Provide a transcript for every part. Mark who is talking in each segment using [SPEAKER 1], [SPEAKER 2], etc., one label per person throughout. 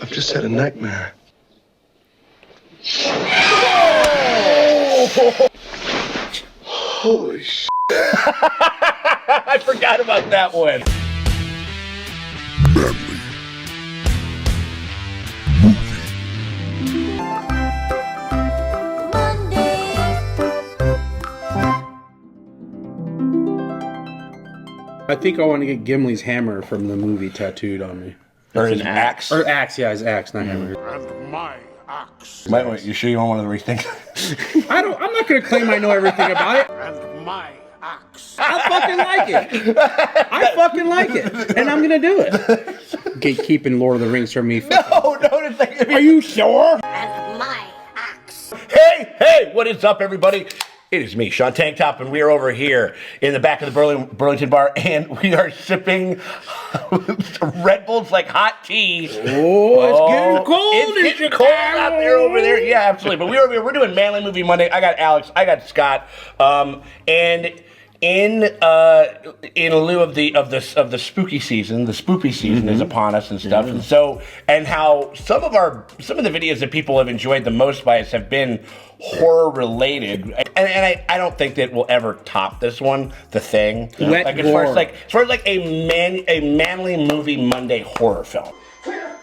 [SPEAKER 1] I've just had a nightmare. Holy shit.
[SPEAKER 2] I forgot about that one.
[SPEAKER 3] I think I want to get Gimli's hammer from the movie tattooed on me.
[SPEAKER 2] Or his axe.
[SPEAKER 3] Or axe, yeah, his axe, not hammer.
[SPEAKER 4] And my axe.
[SPEAKER 2] You sure you don't want to rethink?
[SPEAKER 3] I'm not gonna claim I know everything about it.
[SPEAKER 4] And my axe.
[SPEAKER 3] I fucking like it. I fucking like it, and I'm gonna do it. Gatekeeping Lord of the Rings from me.
[SPEAKER 2] No, it's like,
[SPEAKER 3] Are you sure?
[SPEAKER 5] And my axe.
[SPEAKER 2] Hey, what is up, everybody? It is me, Sean Tanktop, and we are over here in the back of the Burlington bar, and we are sipping Red Bulls like hot tea.
[SPEAKER 3] Oh, it's getting cold.
[SPEAKER 2] It's getting cold out there over there. Yeah, absolutely. But we're doing Manly Movie Monday. I got Alex, I got Scott, and in lieu of the spooky season, the spoopy season is upon us and stuff, and how some of the videos that people have enjoyed the most by us have been horror related, and I don't think that we'll ever top this one, The Thing.
[SPEAKER 3] Wet
[SPEAKER 2] like as
[SPEAKER 3] gore.
[SPEAKER 2] far as like a Manly Movie Monday horror film.
[SPEAKER 4] Clear.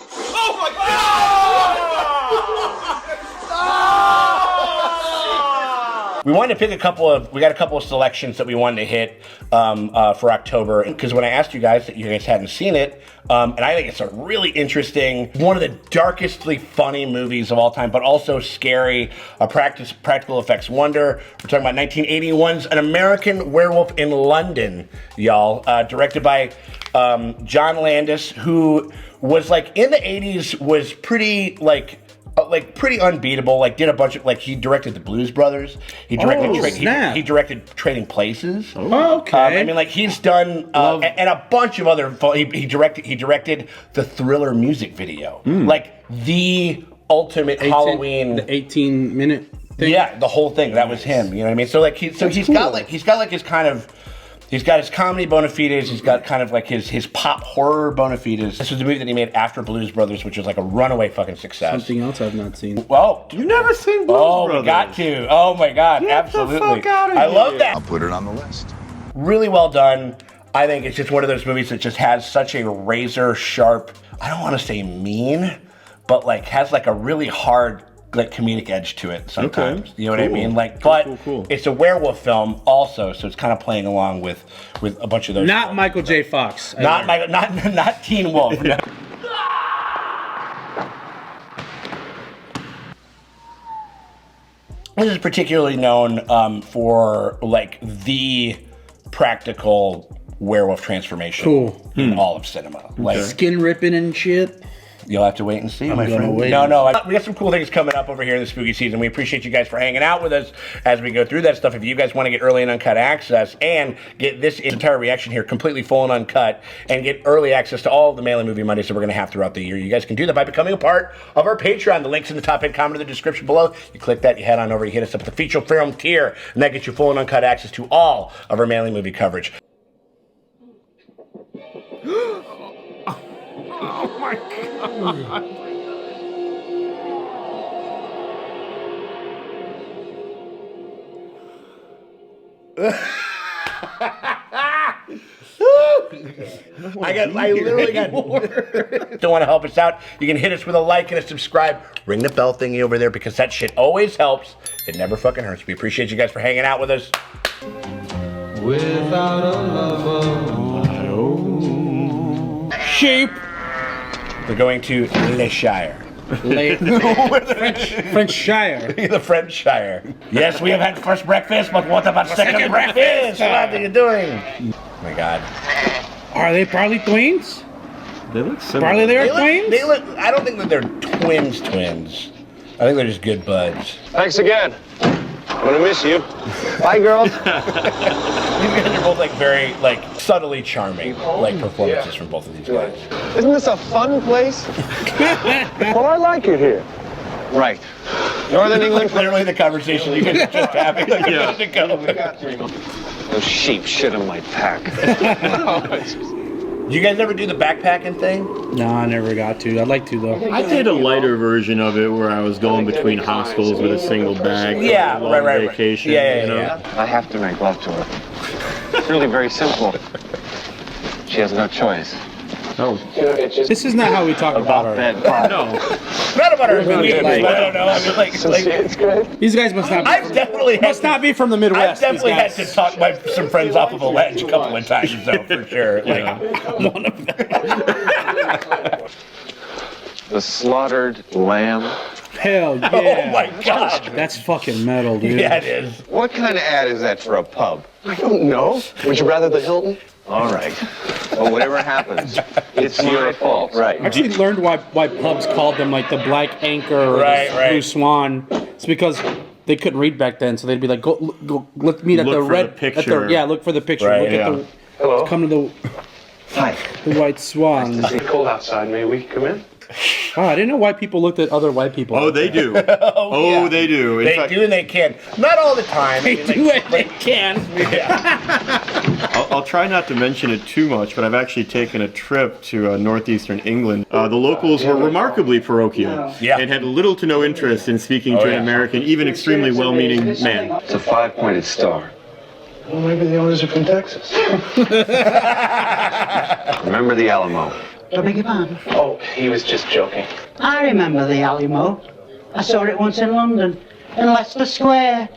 [SPEAKER 2] Oh my God! We wanted to pick we got a couple of selections that we wanted to hit for October, because when I asked you guys that you guys hadn't seen it, and I think it's a really interesting, one of the darkestly funny movies of all time, but also scary, a practical effects wonder. We're talking about 1981's An American Werewolf in London, y'all, directed by John Landis, who was like in the 80s, was pretty pretty unbeatable. Like did a bunch of he directed the Blues Brothers. He directed he directed Trading Places.
[SPEAKER 3] Oh, okay.
[SPEAKER 2] I mean, like he's done and a bunch of other. He directed the Thriller music video, like the ultimate Halloween,
[SPEAKER 3] the 18-minute thing.
[SPEAKER 2] Yeah, the whole thing. That was him. You know what I mean? So like he's got his kind of. He's got his comedy bona fides. He's got kind of like his pop horror bona fides. This was a movie that he made after Blues Brothers, which was like a runaway fucking success.
[SPEAKER 3] Something else I've not seen.
[SPEAKER 2] Well,
[SPEAKER 1] You've never seen Blues Brothers?
[SPEAKER 2] We got to. Oh my God, absolutely.
[SPEAKER 1] The fuck out of
[SPEAKER 2] I
[SPEAKER 1] here.
[SPEAKER 2] love that.
[SPEAKER 6] I'll put it on the list.
[SPEAKER 2] Really well done. I think it's just one of those movies that just has such a razor sharp, I don't want to say mean, but like has like a really hard like comedic edge to it sometimes.
[SPEAKER 3] Okay.
[SPEAKER 2] You know what I mean? Like, but it's a werewolf film also, so it's kind of playing along with a bunch of those.
[SPEAKER 3] Not
[SPEAKER 2] films.
[SPEAKER 3] Michael J. Fox.
[SPEAKER 2] Not Teen Wolf. No. This is particularly known for like the practical werewolf transformation in all of cinema. Like
[SPEAKER 3] Skin ripping and shit.
[SPEAKER 2] You'll have to wait and see, my
[SPEAKER 3] gonna
[SPEAKER 2] friend.
[SPEAKER 3] wait.
[SPEAKER 2] No, we got some cool things coming up over here in the spooky season. We appreciate you guys for hanging out with us as we go through that stuff. If you guys want to get early and uncut access and get this entire reaction here completely full and uncut and get early access to all of the Manly Movie Mondays that we're going to have throughout the year, you guys can do that by becoming a part of our Patreon. The link's in the top head comment in the description below. You click that, you head on over, you hit us up at the feature film tier, and that gets you full and uncut access to all of our Manly Movie coverage.
[SPEAKER 4] Oh my God.
[SPEAKER 2] I literally got don't want to help us out, you can hit us with a like and a subscribe, ring the bell thingy over there, because that shit always helps. It never fucking hurts. We appreciate you guys for hanging out with us.
[SPEAKER 1] Without a lover of my own.
[SPEAKER 3] Sheep.
[SPEAKER 2] We're going to Le Shire.
[SPEAKER 3] French Shire.
[SPEAKER 2] The French Shire. Yes, we have had first breakfast, but what about second breakfast? What are you doing? Oh my God.
[SPEAKER 3] Are they probably twins?
[SPEAKER 1] They look similar.
[SPEAKER 3] Probably they are twins?
[SPEAKER 2] They look, I don't think that they're twins. I think they're just good buds.
[SPEAKER 7] Thanks again. I'm gonna miss you. Bye, girls.
[SPEAKER 2] These guys are both like very like subtly charming like performances from both of these guys.
[SPEAKER 7] Isn't this a fun place? Well, I like it here. Right. Northern England.
[SPEAKER 2] Literally the conversation you guys are just having like a minute ago.
[SPEAKER 7] Those sheep shit in my pack.
[SPEAKER 2] You guys ever do the backpacking thing?
[SPEAKER 3] No, I never got to. I'd like to though.
[SPEAKER 1] I did a lighter version of it where I was going between hostels with a single bag.
[SPEAKER 2] Yeah,
[SPEAKER 1] for a long
[SPEAKER 2] right.
[SPEAKER 1] vacation.
[SPEAKER 2] Yeah,
[SPEAKER 1] you know?
[SPEAKER 7] I have to make love to her. It's really very simple. She has no choice.
[SPEAKER 1] Oh,
[SPEAKER 3] This is not how we talk about our.
[SPEAKER 1] no.
[SPEAKER 2] Not about our movies. I
[SPEAKER 3] like-
[SPEAKER 2] don't know. I mean, like
[SPEAKER 7] It's great.
[SPEAKER 3] These guys must not.
[SPEAKER 2] I've definitely had
[SPEAKER 3] must not be from the Midwest.
[SPEAKER 2] I've definitely had
[SPEAKER 3] these
[SPEAKER 2] to
[SPEAKER 3] guys.
[SPEAKER 2] talk some friends off of a ledge a couple of times, though, for sure. Like,
[SPEAKER 3] One of them.
[SPEAKER 7] The slaughtered lamb.
[SPEAKER 3] Hell yeah.
[SPEAKER 2] oh my god.
[SPEAKER 3] That's fucking metal, dude.
[SPEAKER 2] Yeah, it is.
[SPEAKER 7] What kind of ad is that for a pub? I don't know. Would you rather the Hilton? All right. Well, whatever happens, it's your fault. Right.
[SPEAKER 3] I actually learned why pubs called them like the Black Anchor or
[SPEAKER 2] Right,
[SPEAKER 3] the
[SPEAKER 2] right.
[SPEAKER 3] Blue Swan. It's because they couldn't read back then, so they'd be like, go let's meet at
[SPEAKER 1] Look
[SPEAKER 3] the
[SPEAKER 1] for
[SPEAKER 3] red
[SPEAKER 1] the picture.
[SPEAKER 3] look for the picture.
[SPEAKER 2] Right,
[SPEAKER 3] look
[SPEAKER 1] yeah.
[SPEAKER 3] at the
[SPEAKER 7] Hello.
[SPEAKER 3] come to the
[SPEAKER 7] Hi.
[SPEAKER 3] White Swan.
[SPEAKER 7] It's cold outside. May we come in?
[SPEAKER 3] Oh, I didn't know white people looked at other white people.
[SPEAKER 1] Oh, they do.
[SPEAKER 2] yeah.
[SPEAKER 1] They do. In
[SPEAKER 2] They
[SPEAKER 1] fact,
[SPEAKER 2] do and they can. Not all the time.
[SPEAKER 3] They do it. They can.
[SPEAKER 1] I'll try not to mention it too much, but I've actually taken a trip to northeastern England. The locals were remarkably parochial
[SPEAKER 2] Yeah.
[SPEAKER 1] and had little to no interest in speaking to an American, even extremely well-meaning man.
[SPEAKER 7] It's a 5-pointed star. Well, maybe the owners are from Texas. Remember the Alamo?
[SPEAKER 6] I beg your pardon?
[SPEAKER 7] Oh, he was just joking.
[SPEAKER 6] I remember the Alamo. I saw it once in London, in Leicester Square.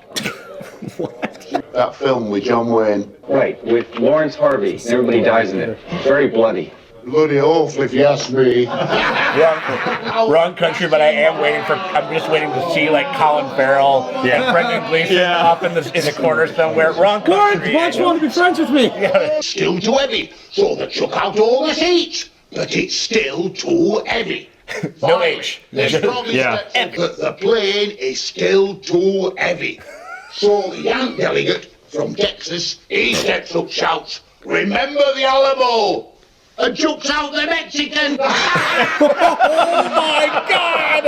[SPEAKER 8] That film with John Wayne.
[SPEAKER 7] Right, with Lawrence Harvey. Everybody dies in it. Very bloody.
[SPEAKER 8] Bloody awful if you ask me.
[SPEAKER 2] Wrong country, but I'm just waiting to see like Colin Farrell and Brendan Gleeson off in the corner somewhere. Wrong country.
[SPEAKER 3] Lawrence wanted to be friends with me.
[SPEAKER 8] Still too heavy, so they took out all the seats. But it's still too heavy.
[SPEAKER 2] No H.
[SPEAKER 8] They promised
[SPEAKER 1] Yeah.
[SPEAKER 8] that the plane is still too heavy. So the young delegate from Texas, he steps up, shouts, "Remember the Alamo!" and jumps out the Mexican.
[SPEAKER 3] Oh my God!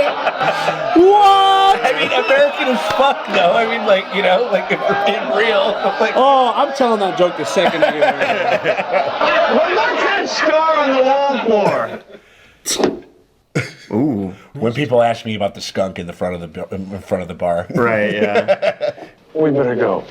[SPEAKER 3] What?
[SPEAKER 2] I mean, American as fuck, though. I mean, like, you know, like, if we're being real. Like,
[SPEAKER 3] Oh, I'm telling that joke the second I get it.
[SPEAKER 7] Well, what's that scar on the wall for?
[SPEAKER 1] Ooh.
[SPEAKER 2] when people ask me about the skunk in the front of the bar.
[SPEAKER 1] Right, yeah.
[SPEAKER 7] We better go.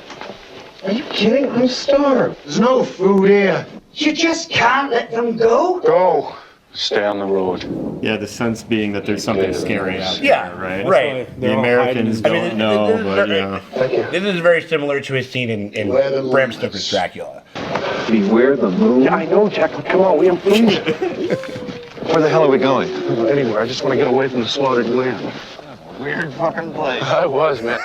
[SPEAKER 7] Are you kidding? I'm starved.
[SPEAKER 8] There's no food here.
[SPEAKER 6] You just can't let them go.
[SPEAKER 7] Go. Stay on the road.
[SPEAKER 1] Yeah, the sense being that there's something scary out
[SPEAKER 2] Yeah,
[SPEAKER 1] there, right?
[SPEAKER 2] right.
[SPEAKER 1] The
[SPEAKER 3] They're all
[SPEAKER 1] Americans
[SPEAKER 3] hiding.
[SPEAKER 1] don't know, but yeah.
[SPEAKER 7] Thank you.
[SPEAKER 2] This is very similar to his scene in
[SPEAKER 8] Where the
[SPEAKER 2] Bram
[SPEAKER 8] moon
[SPEAKER 2] Stoker's
[SPEAKER 8] is.
[SPEAKER 2] Dracula.
[SPEAKER 7] Beware the moon. Yeah, I know, Jack. But come on, we have food. Where the hell are we going? Anywhere. I just want to get away from the slaughtered lamb. Weird fucking place. I was, man.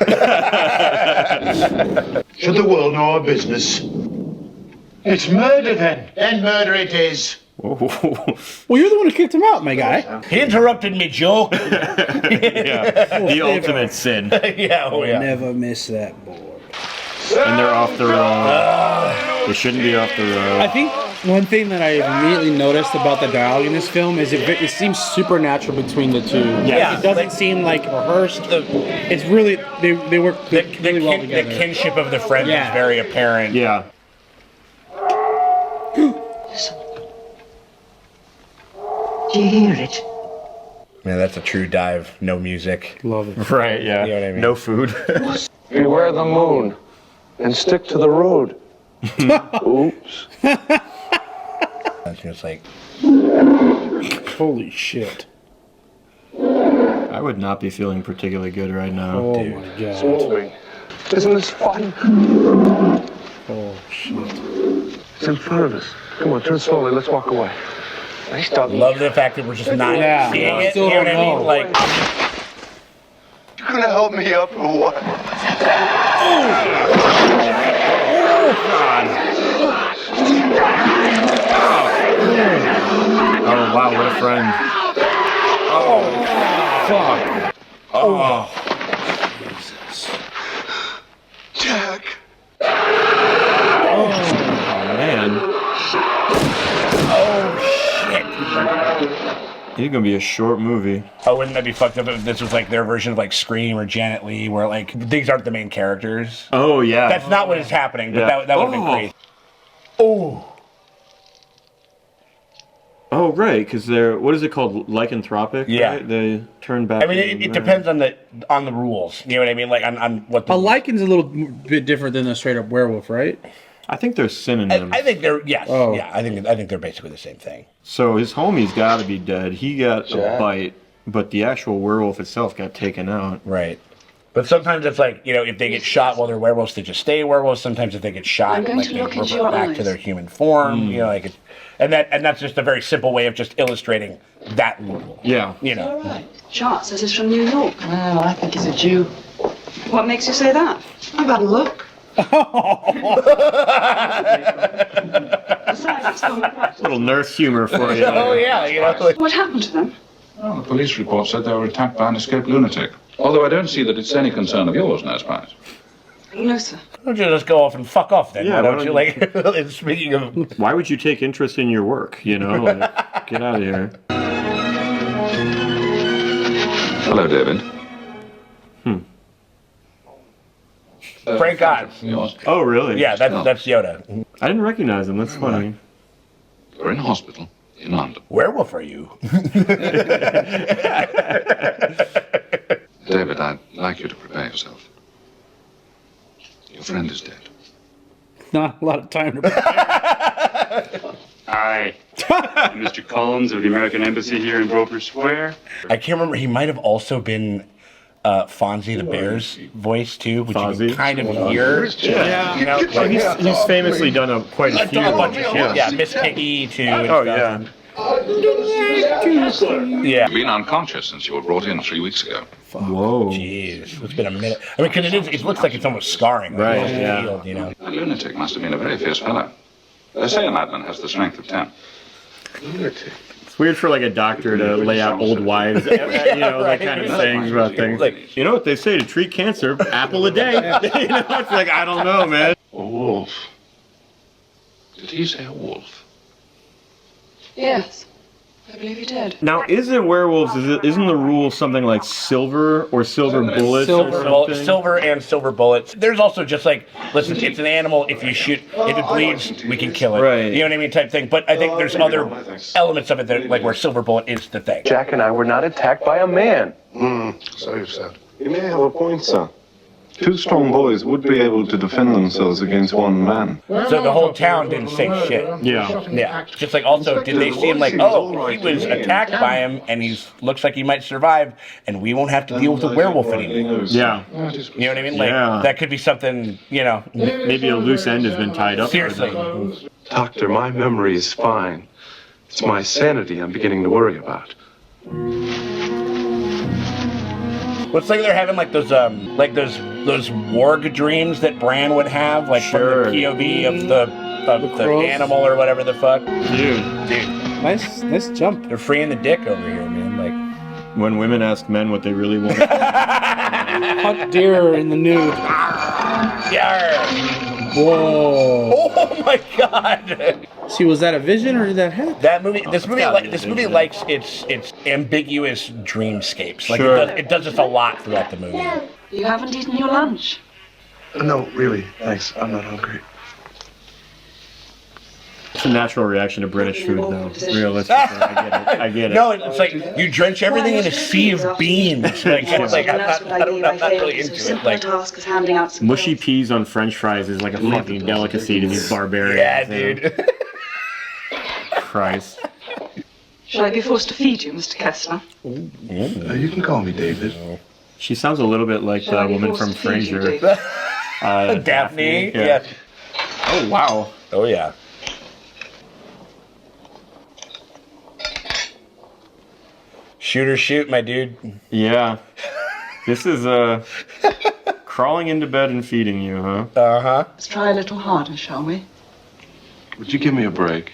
[SPEAKER 8] Should the world know our business?
[SPEAKER 7] It's murder then.
[SPEAKER 8] Then murder it is.
[SPEAKER 1] Whoa.
[SPEAKER 3] Well, you're the one who kicked him out, my guy.
[SPEAKER 2] He interrupted me, joke.
[SPEAKER 1] Yeah, the ultimate sin.
[SPEAKER 2] Yeah, oh yeah.
[SPEAKER 3] Never miss that board.
[SPEAKER 1] And they're off the road. They shouldn't be off the
[SPEAKER 3] I
[SPEAKER 1] road.
[SPEAKER 3] think one thing that I immediately noticed about the dialogue in this film is it seems supernatural between the two.
[SPEAKER 2] Yeah.
[SPEAKER 3] It doesn't seem like rehearsed. It's really they work really well
[SPEAKER 2] The
[SPEAKER 3] together.
[SPEAKER 2] kinship of the friends
[SPEAKER 3] Yeah.
[SPEAKER 2] is very apparent.
[SPEAKER 1] Yeah.
[SPEAKER 6] Listen. Do you hear it?
[SPEAKER 2] Man, that's a true dive. No music.
[SPEAKER 3] Love it.
[SPEAKER 1] Right, yeah.
[SPEAKER 2] You know what I mean?
[SPEAKER 1] No food.
[SPEAKER 7] Beware the moon. And stick to the road. Oops.
[SPEAKER 2] That's just like,
[SPEAKER 3] Holy shit.
[SPEAKER 1] I would not be feeling particularly good right now.
[SPEAKER 3] Oh
[SPEAKER 2] Dude.
[SPEAKER 3] my god.
[SPEAKER 7] Moving. Isn't this fun?
[SPEAKER 3] Oh shit.
[SPEAKER 7] It's in front of us. Come on, turn slowly. Let's walk away. Nice dog.
[SPEAKER 2] love the fact that we're just not
[SPEAKER 3] Yeah,
[SPEAKER 2] seeing
[SPEAKER 3] I
[SPEAKER 2] it.
[SPEAKER 3] still
[SPEAKER 2] You know what
[SPEAKER 3] don't
[SPEAKER 2] I mean?
[SPEAKER 3] know.
[SPEAKER 2] Like,
[SPEAKER 7] You gonna help me up or what?
[SPEAKER 1] Oh, wow, what a friend.
[SPEAKER 3] Fuck.
[SPEAKER 1] Oh.
[SPEAKER 7] Jack.
[SPEAKER 1] Oh, man. It's gonna be a short movie.
[SPEAKER 2] oh, wouldn't that be fucked up if this was like their version of like Scream or Janet Leigh, where like these aren't the main characters?
[SPEAKER 1] Oh, yeah.
[SPEAKER 2] That's not what is happening, but
[SPEAKER 1] Yeah.
[SPEAKER 2] that would have been
[SPEAKER 1] Oh.
[SPEAKER 2] crazy. Oh.
[SPEAKER 1] Oh, right, because they're, what is it called? Lycanthropic?
[SPEAKER 2] Yeah.
[SPEAKER 1] Right? They turn back.
[SPEAKER 2] I mean, it depends on the rules. You know what I mean? Like on what the
[SPEAKER 3] A lycan's a little bit different than a straight up werewolf, right?
[SPEAKER 1] I think they're synonyms.
[SPEAKER 2] I think they're yes.
[SPEAKER 3] Oh.
[SPEAKER 2] Yeah, I think they're basically the same thing.
[SPEAKER 1] So his homie's got to be dead. He got a bite, but the actual werewolf itself got taken out.
[SPEAKER 2] Right. But sometimes it's like, if they get shot while they're werewolves, they just stay werewolves. Sometimes if they get shot,
[SPEAKER 5] I'm going
[SPEAKER 2] like
[SPEAKER 5] to
[SPEAKER 2] they
[SPEAKER 5] look into
[SPEAKER 2] revert
[SPEAKER 5] your
[SPEAKER 2] back
[SPEAKER 5] eyes.
[SPEAKER 2] to their human form. And that's just a very simple way of just illustrating that rule.
[SPEAKER 1] Yeah.
[SPEAKER 5] All right. Chart says it's from New York.
[SPEAKER 6] Well, I think he's a Jew.
[SPEAKER 5] What makes you say that?
[SPEAKER 6] I've had a look.
[SPEAKER 5] Besides, it's common practice.
[SPEAKER 1] Little nurse humor for you.
[SPEAKER 2] Oh yeah,
[SPEAKER 5] What happened to them?
[SPEAKER 9] Well, the police report said they were attacked by an escaped lunatic. Although I don't see that it's any concern of yours, Nurse Price.
[SPEAKER 5] No, sir.
[SPEAKER 2] Why don't you just go off and fuck off then?
[SPEAKER 1] Yeah,
[SPEAKER 2] why don't you like? Speaking of,
[SPEAKER 1] Why would you take interest in your work? Like, get out of here.
[SPEAKER 9] Hello, David.
[SPEAKER 2] Frank Oz.
[SPEAKER 9] Yours.
[SPEAKER 1] Oh, really?
[SPEAKER 2] Yeah, that's Yoda.
[SPEAKER 1] I didn't recognize him. That's funny.
[SPEAKER 9] You're in hospital in London.
[SPEAKER 2] Werewolf are you?
[SPEAKER 9] David, I'd like you to prepare yourself. Your friend is dead.
[SPEAKER 3] Not a lot of time to.
[SPEAKER 10] Hi, I'm Mr. Collins of the American Embassy here in Grosvenor Square.
[SPEAKER 2] I can't remember. He might have also been Fonzie the Bear's voice too, which you
[SPEAKER 1] Fozzie?
[SPEAKER 2] can kind of hear.
[SPEAKER 1] Yeah.
[SPEAKER 2] Like,
[SPEAKER 1] He's famously done quite a few.
[SPEAKER 2] a bunch of shit. Yeah, Miss Piggy too. And
[SPEAKER 1] Oh,
[SPEAKER 2] stuff.
[SPEAKER 1] yeah.
[SPEAKER 2] Yeah.
[SPEAKER 9] You've been unconscious since you were brought in 3 weeks ago.
[SPEAKER 1] Whoa.
[SPEAKER 2] Jeez, it's been a minute. I mean, because it looks like it's almost scarring.
[SPEAKER 1] Right,
[SPEAKER 2] It's
[SPEAKER 1] yeah.
[SPEAKER 2] healed,
[SPEAKER 9] The lunatic must have been a very fierce fellow. They say a madman has the strength of 10.
[SPEAKER 1] It's weird for like a doctor to lay out old wives, that kind of sayings about things.
[SPEAKER 2] Like,
[SPEAKER 1] You know what they say to treat cancer? Apple a day. It's like, I don't know, man.
[SPEAKER 9] A wolf. Did he say a wolf?
[SPEAKER 5] Yes. I believe he did.
[SPEAKER 1] Now, isn't werewolves, isn't the rule something like silver or silver bullets or something?
[SPEAKER 2] Silver and silver bullets. There's also just like, listen, it's an animal. If it bleeds, we can kill it.
[SPEAKER 1] Right.
[SPEAKER 2] You know what I mean, type thing. But I think there's other elements of it that, like, where silver bullet is the thing.
[SPEAKER 7] Jack and I were not attacked by a man.
[SPEAKER 9] So you've said.
[SPEAKER 7] You may have a point, sir. Two strong boys would be able to defend themselves against one man.
[SPEAKER 2] So the whole town didn't say shit.
[SPEAKER 1] Yeah.
[SPEAKER 2] Yeah. Just like also, did they see him like, oh, he was attacked by him and looks like he might survive and we won't have to deal with a werewolf anymore.
[SPEAKER 1] Yeah.
[SPEAKER 2] You know what I mean? Like,
[SPEAKER 1] Yeah.
[SPEAKER 2] that could be something,
[SPEAKER 1] Maybe a loose end has been tied up.
[SPEAKER 2] seriously.
[SPEAKER 7] Doctor, my memory is fine. It's my sanity I'm beginning to worry about.
[SPEAKER 2] Well, it's like they're having like those warg dreams that Bran would have, like
[SPEAKER 1] Sure.
[SPEAKER 2] from the POV of the
[SPEAKER 3] crows.
[SPEAKER 2] animal or whatever the fuck.
[SPEAKER 1] Dude,
[SPEAKER 3] Nice jump.
[SPEAKER 2] They're freeing the dick over here, man. Like,
[SPEAKER 1] when women ask men what they really want.
[SPEAKER 3] Hot deer in the nude.
[SPEAKER 2] yarr!
[SPEAKER 3] Whoa.
[SPEAKER 2] Oh my god!
[SPEAKER 3] See, was that a vision or did that happen?
[SPEAKER 2] This movie likes its ambiguous dreamscapes. Like
[SPEAKER 1] Sure.
[SPEAKER 2] it does this a lot throughout the movie.
[SPEAKER 5] You haven't eaten your lunch.
[SPEAKER 7] No, really, thanks. I'm not hungry.
[SPEAKER 1] It's a natural reaction to British food, though. Realistically, I get it.
[SPEAKER 2] No, it's like you drench everything in a sea of beans. Like, it's like I'm not really into it. Like,
[SPEAKER 5] task is handing out some
[SPEAKER 1] Mushy peas on French fries is like a fucking delicacy to these barbarians.
[SPEAKER 2] yeah, dude.
[SPEAKER 1] Christ.
[SPEAKER 5] Shall I be forced to feed you, Mr. Kessler?
[SPEAKER 9] You can call me David.
[SPEAKER 1] She sounds a little bit like
[SPEAKER 5] Shall I
[SPEAKER 1] the
[SPEAKER 5] be
[SPEAKER 1] woman
[SPEAKER 5] forced
[SPEAKER 1] from
[SPEAKER 5] to feed you,
[SPEAKER 1] Frasier.
[SPEAKER 5] David?
[SPEAKER 2] Daphne.
[SPEAKER 1] Yeah.
[SPEAKER 2] Yeah.
[SPEAKER 1] Oh, wow.
[SPEAKER 2] Oh yeah. Shoot or shoot, my dude.
[SPEAKER 1] Yeah. This is crawling into bed and feeding you, huh?
[SPEAKER 2] Uh-huh.
[SPEAKER 5] Let's try a little harder, shall we?
[SPEAKER 7] Would you give me a break?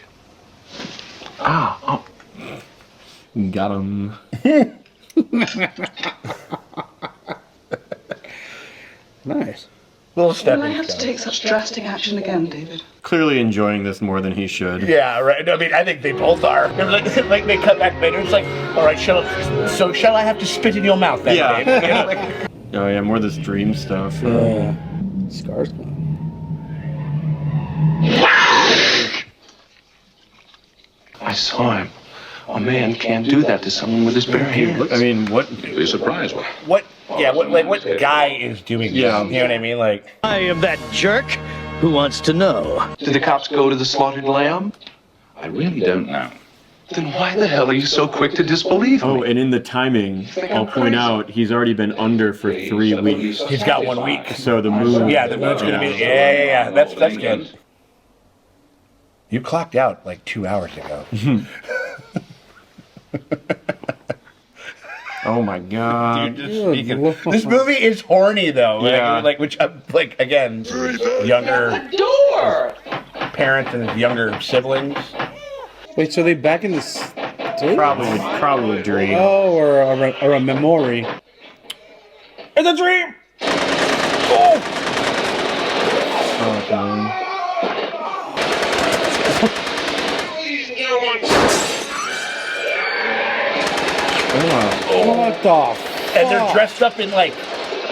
[SPEAKER 7] Oh.
[SPEAKER 1] Got him.
[SPEAKER 3] Nice.
[SPEAKER 2] Little
[SPEAKER 5] Will
[SPEAKER 2] stepping
[SPEAKER 5] I have to
[SPEAKER 2] stone.
[SPEAKER 5] take such drastic action again, David?
[SPEAKER 1] Clearly enjoying this more than he should.
[SPEAKER 2] Yeah, right. I mean, I think they both are. Like they cut back later. It's like, all right, shall I have to spit in your mouth then,
[SPEAKER 1] Yeah.
[SPEAKER 2] Dave? You know, like,
[SPEAKER 1] Oh, yeah, more of this dream stuff.
[SPEAKER 3] Scars gone.
[SPEAKER 7] I saw him. A man can't do that to someone with his bare hands.
[SPEAKER 1] I mean, what?
[SPEAKER 9] You'd be surprised.
[SPEAKER 2] What guy is doing this?
[SPEAKER 1] Yeah.
[SPEAKER 2] You know what I mean? Like,
[SPEAKER 11] I am that jerk who wants to know.
[SPEAKER 7] Did the cops go to the slaughtered lamb?
[SPEAKER 9] I really don't know.
[SPEAKER 7] Then why the hell are you so quick to disbelieve
[SPEAKER 1] Oh,
[SPEAKER 7] me?
[SPEAKER 1] and in the timing, I'll point out he's already been under for 3 weeks.
[SPEAKER 2] he's got 1 week.
[SPEAKER 1] So the moon.
[SPEAKER 2] Yeah, the moon's gonna be. Yeah. That's good. You clocked out like 2 hours ago.
[SPEAKER 1] Oh my god.
[SPEAKER 2] Dude, just speaking. This movie is horny though.
[SPEAKER 1] Yeah.
[SPEAKER 2] Like again, younger parents and younger siblings.
[SPEAKER 3] Wait, so they back in the States?
[SPEAKER 1] Probably a dream.
[SPEAKER 3] Oh, or a memory.
[SPEAKER 2] It's a dream.
[SPEAKER 1] Oh, God.
[SPEAKER 3] What the?
[SPEAKER 2] And they're dressed up in like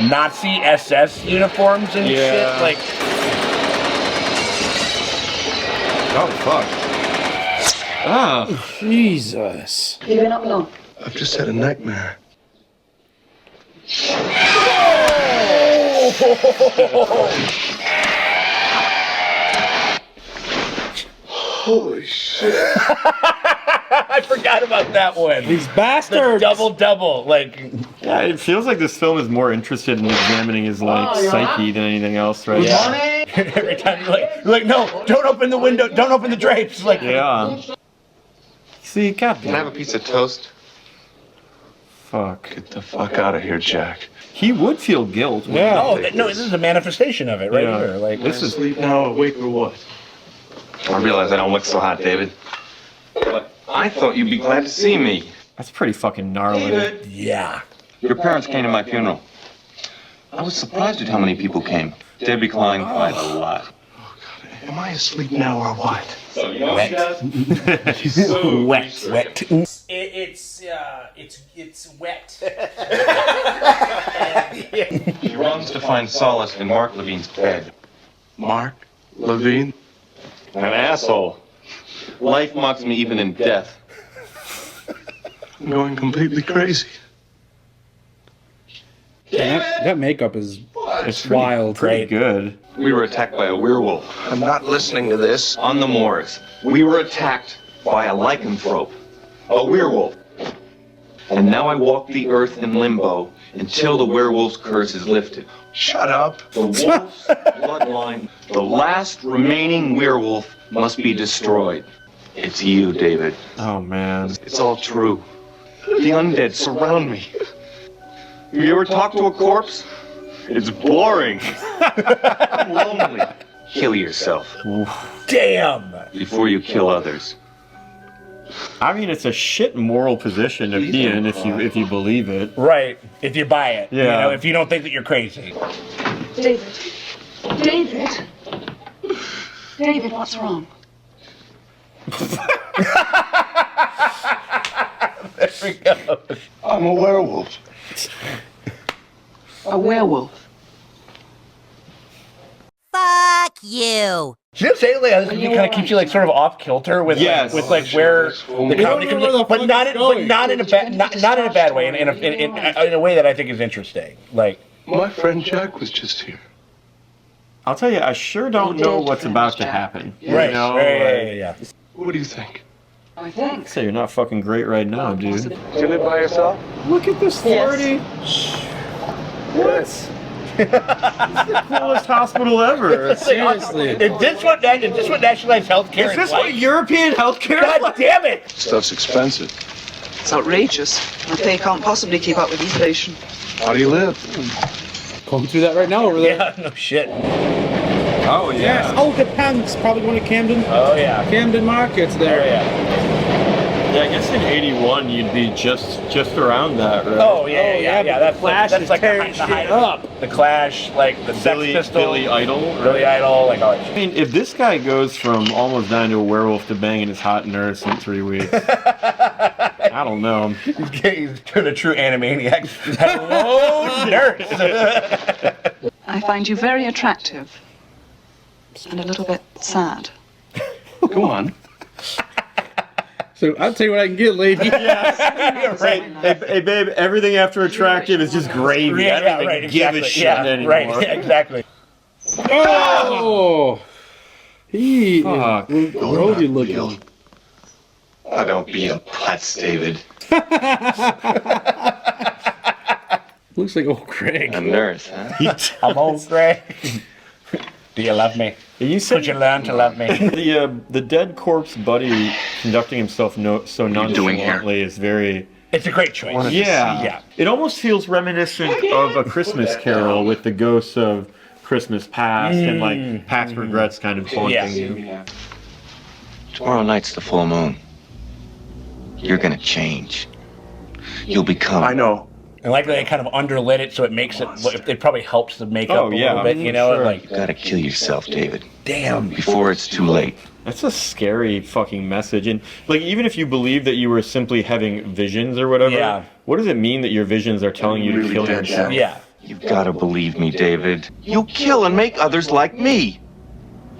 [SPEAKER 2] Nazi SS uniforms and shit. Like,
[SPEAKER 1] Oh, fuck. Ah.
[SPEAKER 3] Jesus.
[SPEAKER 5] You've been up long.
[SPEAKER 7] I've just had a nightmare. Holy shit.
[SPEAKER 2] I forgot about that one.
[SPEAKER 3] These bastards.
[SPEAKER 2] Double. Like,
[SPEAKER 1] Yeah, it feels like this film is more interested in examining his psyche than anything else, right?
[SPEAKER 2] yeah. Every time you're like, no, don't open the window, don't open the drapes. Like,
[SPEAKER 1] Yeah. See, Captain.
[SPEAKER 7] Can I have a piece of toast?
[SPEAKER 1] Fuck.
[SPEAKER 7] Get the fuck out of here, Jack.
[SPEAKER 1] He would feel guilt.
[SPEAKER 3] Yeah.
[SPEAKER 2] oh, no, this is a manifestation of it right
[SPEAKER 1] Yeah.
[SPEAKER 2] here. Like,
[SPEAKER 1] This is.
[SPEAKER 7] Sleep now, awake for what? I realize I don't look so hot, David. But I thought you'd be glad to see me.
[SPEAKER 1] That's pretty fucking gnarly.
[SPEAKER 2] yeah.
[SPEAKER 7] Your parents came to my funeral. I was surprised at how many people came. Debbie Klein cried a lot. Oh, God. Am I asleep now or what?
[SPEAKER 10] So, you know,
[SPEAKER 2] Wet. Wet.
[SPEAKER 12] It's wet.
[SPEAKER 7] He runs to find solace in Mark Levine's bed. Mark Levine? An asshole. Life mocks me even in death. I'm going completely crazy.
[SPEAKER 3] That makeup is
[SPEAKER 1] It's
[SPEAKER 3] wild.
[SPEAKER 1] Pretty good.
[SPEAKER 7] We were attacked by a werewolf. I'm not listening to this. On the moors. We were attacked by a lycanthrope. A werewolf. And now I walk the earth in limbo until the werewolf's curse is lifted. Shut up. The wolf's bloodline, the last remaining werewolf, must be destroyed. It's you, David.
[SPEAKER 1] Oh, man.
[SPEAKER 7] It's all true. The undead surround me. Have you ever talked to a corpse? It's boring. I'm lonely. Kill yourself.
[SPEAKER 2] Damn.
[SPEAKER 7] Before you kill others.
[SPEAKER 1] I mean, it's a shit moral position to be in if you believe it.
[SPEAKER 2] Right. If you buy it.
[SPEAKER 1] Yeah.
[SPEAKER 2] You know, if you don't think that you're crazy.
[SPEAKER 5] David. David. David, what's wrong?
[SPEAKER 2] There we go.
[SPEAKER 7] I'm a werewolf.
[SPEAKER 5] A werewolf.
[SPEAKER 13] Fuck you.
[SPEAKER 2] You know, say like this movie kind of keeps you like sort of off kilter with
[SPEAKER 1] Yes.
[SPEAKER 2] like where the comedy comes in, but not in a bad way, in a way that I think is interesting. Like,
[SPEAKER 7] My friend Jack was just here.
[SPEAKER 1] I'll tell you, I sure don't know what's about to happen.
[SPEAKER 2] right,
[SPEAKER 1] You know,
[SPEAKER 2] yeah.
[SPEAKER 7] What do you think?
[SPEAKER 5] I think.
[SPEAKER 1] So you're not fucking great right now, dude.
[SPEAKER 7] Do you live by yourself?
[SPEAKER 1] Look at this 40. What? This is the coolest hospital ever.
[SPEAKER 3] Seriously.
[SPEAKER 2] Is this what nationalized healthcare
[SPEAKER 1] Is this what European healthcare is
[SPEAKER 2] God
[SPEAKER 1] like?
[SPEAKER 2] damn it!
[SPEAKER 7] Stuff's expensive.
[SPEAKER 5] It's outrageous. My pay can't possibly keep up with inflation.
[SPEAKER 7] How do you live?
[SPEAKER 3] Going through that right now over there.
[SPEAKER 2] Yeah, no shit.
[SPEAKER 1] Oh, yeah.
[SPEAKER 3] Yes. Oh, the Pants. Probably going to Camden.
[SPEAKER 2] Oh yeah.
[SPEAKER 3] Camden Market's there.
[SPEAKER 2] Oh yeah.
[SPEAKER 1] Yeah, I guess in 81 you'd be just around that, right?
[SPEAKER 2] Oh yeah. That's
[SPEAKER 3] Clash
[SPEAKER 2] that's
[SPEAKER 3] is
[SPEAKER 2] like
[SPEAKER 3] tearing
[SPEAKER 2] the height
[SPEAKER 3] shit
[SPEAKER 2] of
[SPEAKER 3] up.
[SPEAKER 2] the Clash, like the
[SPEAKER 1] Billy,
[SPEAKER 2] Sex Pistols,
[SPEAKER 1] Billy Idol.
[SPEAKER 2] Billy Idol, like all that
[SPEAKER 1] I
[SPEAKER 2] shit.
[SPEAKER 1] mean, if this guy goes from almost dying to a werewolf to banging his hot nurse in 3 weeks, I don't know.
[SPEAKER 2] He's turned a true animaniac. Hello, nurse.
[SPEAKER 5] I find you very attractive. And a little bit sad.
[SPEAKER 7] Go on.
[SPEAKER 3] So I'll tell you what I can get, lady.
[SPEAKER 2] Right.
[SPEAKER 1] Hey, babe, everything after attractive is just gravy.
[SPEAKER 2] Yeah,
[SPEAKER 1] I don't
[SPEAKER 2] right,
[SPEAKER 1] even give a
[SPEAKER 2] exactly.
[SPEAKER 1] shit
[SPEAKER 2] Yeah,
[SPEAKER 1] anymore.
[SPEAKER 2] right, yeah, exactly.
[SPEAKER 3] Oh! He
[SPEAKER 1] Fuck.
[SPEAKER 3] is roadie looking.
[SPEAKER 7] Oh, don't be a putz, David.
[SPEAKER 3] Looks like old Craig.
[SPEAKER 7] A nurse, huh?
[SPEAKER 2] I'm old Greg. Do you love me?
[SPEAKER 1] You said
[SPEAKER 2] Could you learn to love me?
[SPEAKER 1] the dead corpse buddy conducting himself so nonchalantly is very.
[SPEAKER 2] It's a great choice.
[SPEAKER 1] Yeah. It almost feels reminiscent of A Christmas Carol with the ghosts of Christmas past and like past regrets kind of haunting you.
[SPEAKER 7] Tomorrow night's the full moon. You're gonna change. You'll become.
[SPEAKER 1] I know.
[SPEAKER 2] And likely they kind of underlit it, so it makes it. It probably helps the makeup a little bit, you know.
[SPEAKER 1] Sure.
[SPEAKER 2] Like
[SPEAKER 7] You gotta kill yourself, David.
[SPEAKER 2] Damn.
[SPEAKER 7] Before it's too late.
[SPEAKER 1] That's a scary fucking message. And like, even if you believe that you were simply having visions or whatever, what does it mean that your visions are telling you to kill yourself?
[SPEAKER 2] Yeah.
[SPEAKER 7] You've gotta believe me, David. You'll kill and make others like me.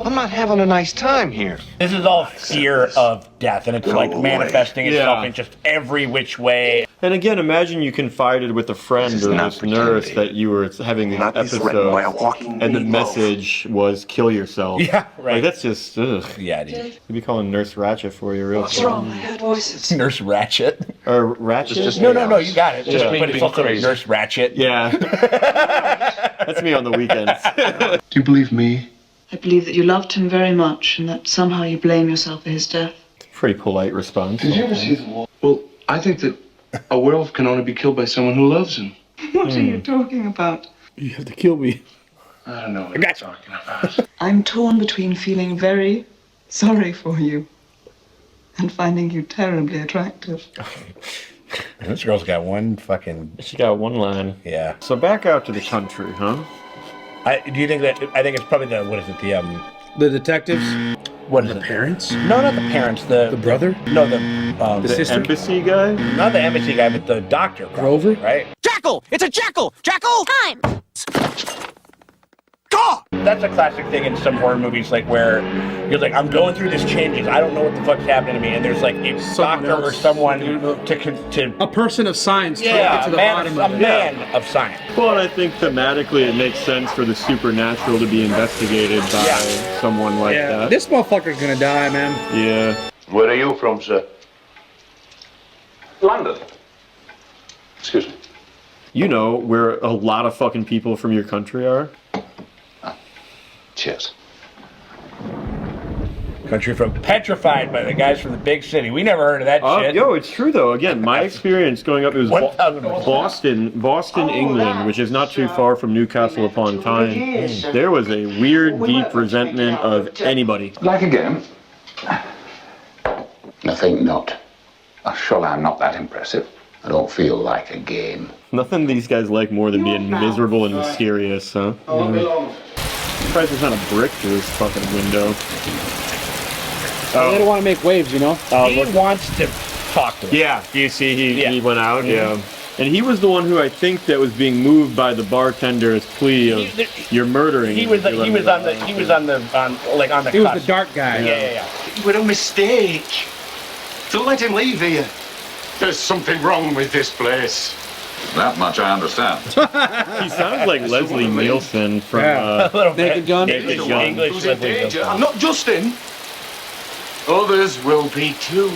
[SPEAKER 7] I'm not having a nice time here.
[SPEAKER 2] This is all fear of death, and it's like manifesting itself in just every which way.
[SPEAKER 1] And again, imagine you confided with a friend or this nurse that you were having this episode, and the message was kill yourself.
[SPEAKER 2] Yeah, right.
[SPEAKER 1] Like, that's just, ugh.
[SPEAKER 2] Yeah, dude.
[SPEAKER 1] You'd be calling Nurse Ratchet for you real quick.
[SPEAKER 5] What's wrong? I heard voices.
[SPEAKER 2] Nurse Ratchet.
[SPEAKER 1] Or Ratchet?
[SPEAKER 2] No, you got it. Just,
[SPEAKER 1] Yeah.
[SPEAKER 2] but it's also Nurse Ratchet.
[SPEAKER 1] Yeah. That's me on the weekends.
[SPEAKER 14] Do you believe me?
[SPEAKER 5] I believe that you loved him very much and that somehow you blame yourself for his death.
[SPEAKER 1] Pretty polite response.
[SPEAKER 14] Did you ever see the wall? Well, I think that a werewolf can only be killed by someone who loves him.
[SPEAKER 5] What are you talking about?
[SPEAKER 3] You have to kill me.
[SPEAKER 14] I don't know what you're talking about.
[SPEAKER 5] I'm torn between feeling very sorry for you and finding you terribly attractive.
[SPEAKER 2] This girl's got one fucking.
[SPEAKER 1] She got one line.
[SPEAKER 2] Yeah.
[SPEAKER 1] So back out to the country, huh?
[SPEAKER 2] Do you think that? I think it's probably the what is it?
[SPEAKER 3] The detectives.
[SPEAKER 2] What is
[SPEAKER 3] the
[SPEAKER 2] it?
[SPEAKER 3] parents?
[SPEAKER 2] No, not the parents. The
[SPEAKER 3] brother.
[SPEAKER 2] No, the
[SPEAKER 3] sister?
[SPEAKER 1] Embassy guy.
[SPEAKER 2] Not the embassy guy, but the doctor.
[SPEAKER 3] Grover.
[SPEAKER 2] Right.
[SPEAKER 15] Jackal! It's a jackal! Jackal!
[SPEAKER 13] Time!
[SPEAKER 2] That's a classic thing in some horror movies, like where you're like, I'm going through these changes, I don't know what the fuck's happening to me, and there's like a doctor or someone to
[SPEAKER 3] a person of science. Trying to get to the bottom of it.
[SPEAKER 2] man of science.
[SPEAKER 1] Well, and I think thematically it makes sense for the supernatural to be investigated by someone like that.
[SPEAKER 3] This motherfucker's gonna die, man.
[SPEAKER 1] Yeah.
[SPEAKER 8] Where are you from, sir?
[SPEAKER 14] London. Excuse me.
[SPEAKER 1] You know where a lot of fucking people from your country are?
[SPEAKER 14] Cheers.
[SPEAKER 2] Country from petrified by the guys from the big city. We never heard of that shit.
[SPEAKER 1] Yo, it's true though. Again, my experience growing up, it was
[SPEAKER 2] 1,000%.
[SPEAKER 1] Boston, England, which is not too far from Newcastle upon Tyne. There was a weird, deep resentment of anybody.
[SPEAKER 9] Like a game?
[SPEAKER 14] I think not. Surely I'm not that impressive. I don't feel like a game.
[SPEAKER 1] Nothing these guys like more than being miserable and mysterious, huh? Surprised there's not a brick through his fucking window.
[SPEAKER 3] They don't want to make waves, you know.
[SPEAKER 2] He wants to talk to them.
[SPEAKER 1] Yeah, you see, he went out. Yeah, and he was the one who I think that was being moved by the bartender's plea of you're murdering.
[SPEAKER 2] He was on the
[SPEAKER 3] the dark guy.
[SPEAKER 2] Yeah.
[SPEAKER 8] It was a mistake. Don't let him leave here. There's something wrong with this place.
[SPEAKER 9] That much I understand.
[SPEAKER 1] He sounds like Leslie Nielsen from
[SPEAKER 2] a little bit.
[SPEAKER 3] Naked Gun.
[SPEAKER 2] Naked Gun. English
[SPEAKER 8] Who's in
[SPEAKER 2] Leslie
[SPEAKER 8] danger?
[SPEAKER 2] Nielsen.
[SPEAKER 8] I'm not Justin. Others will be too.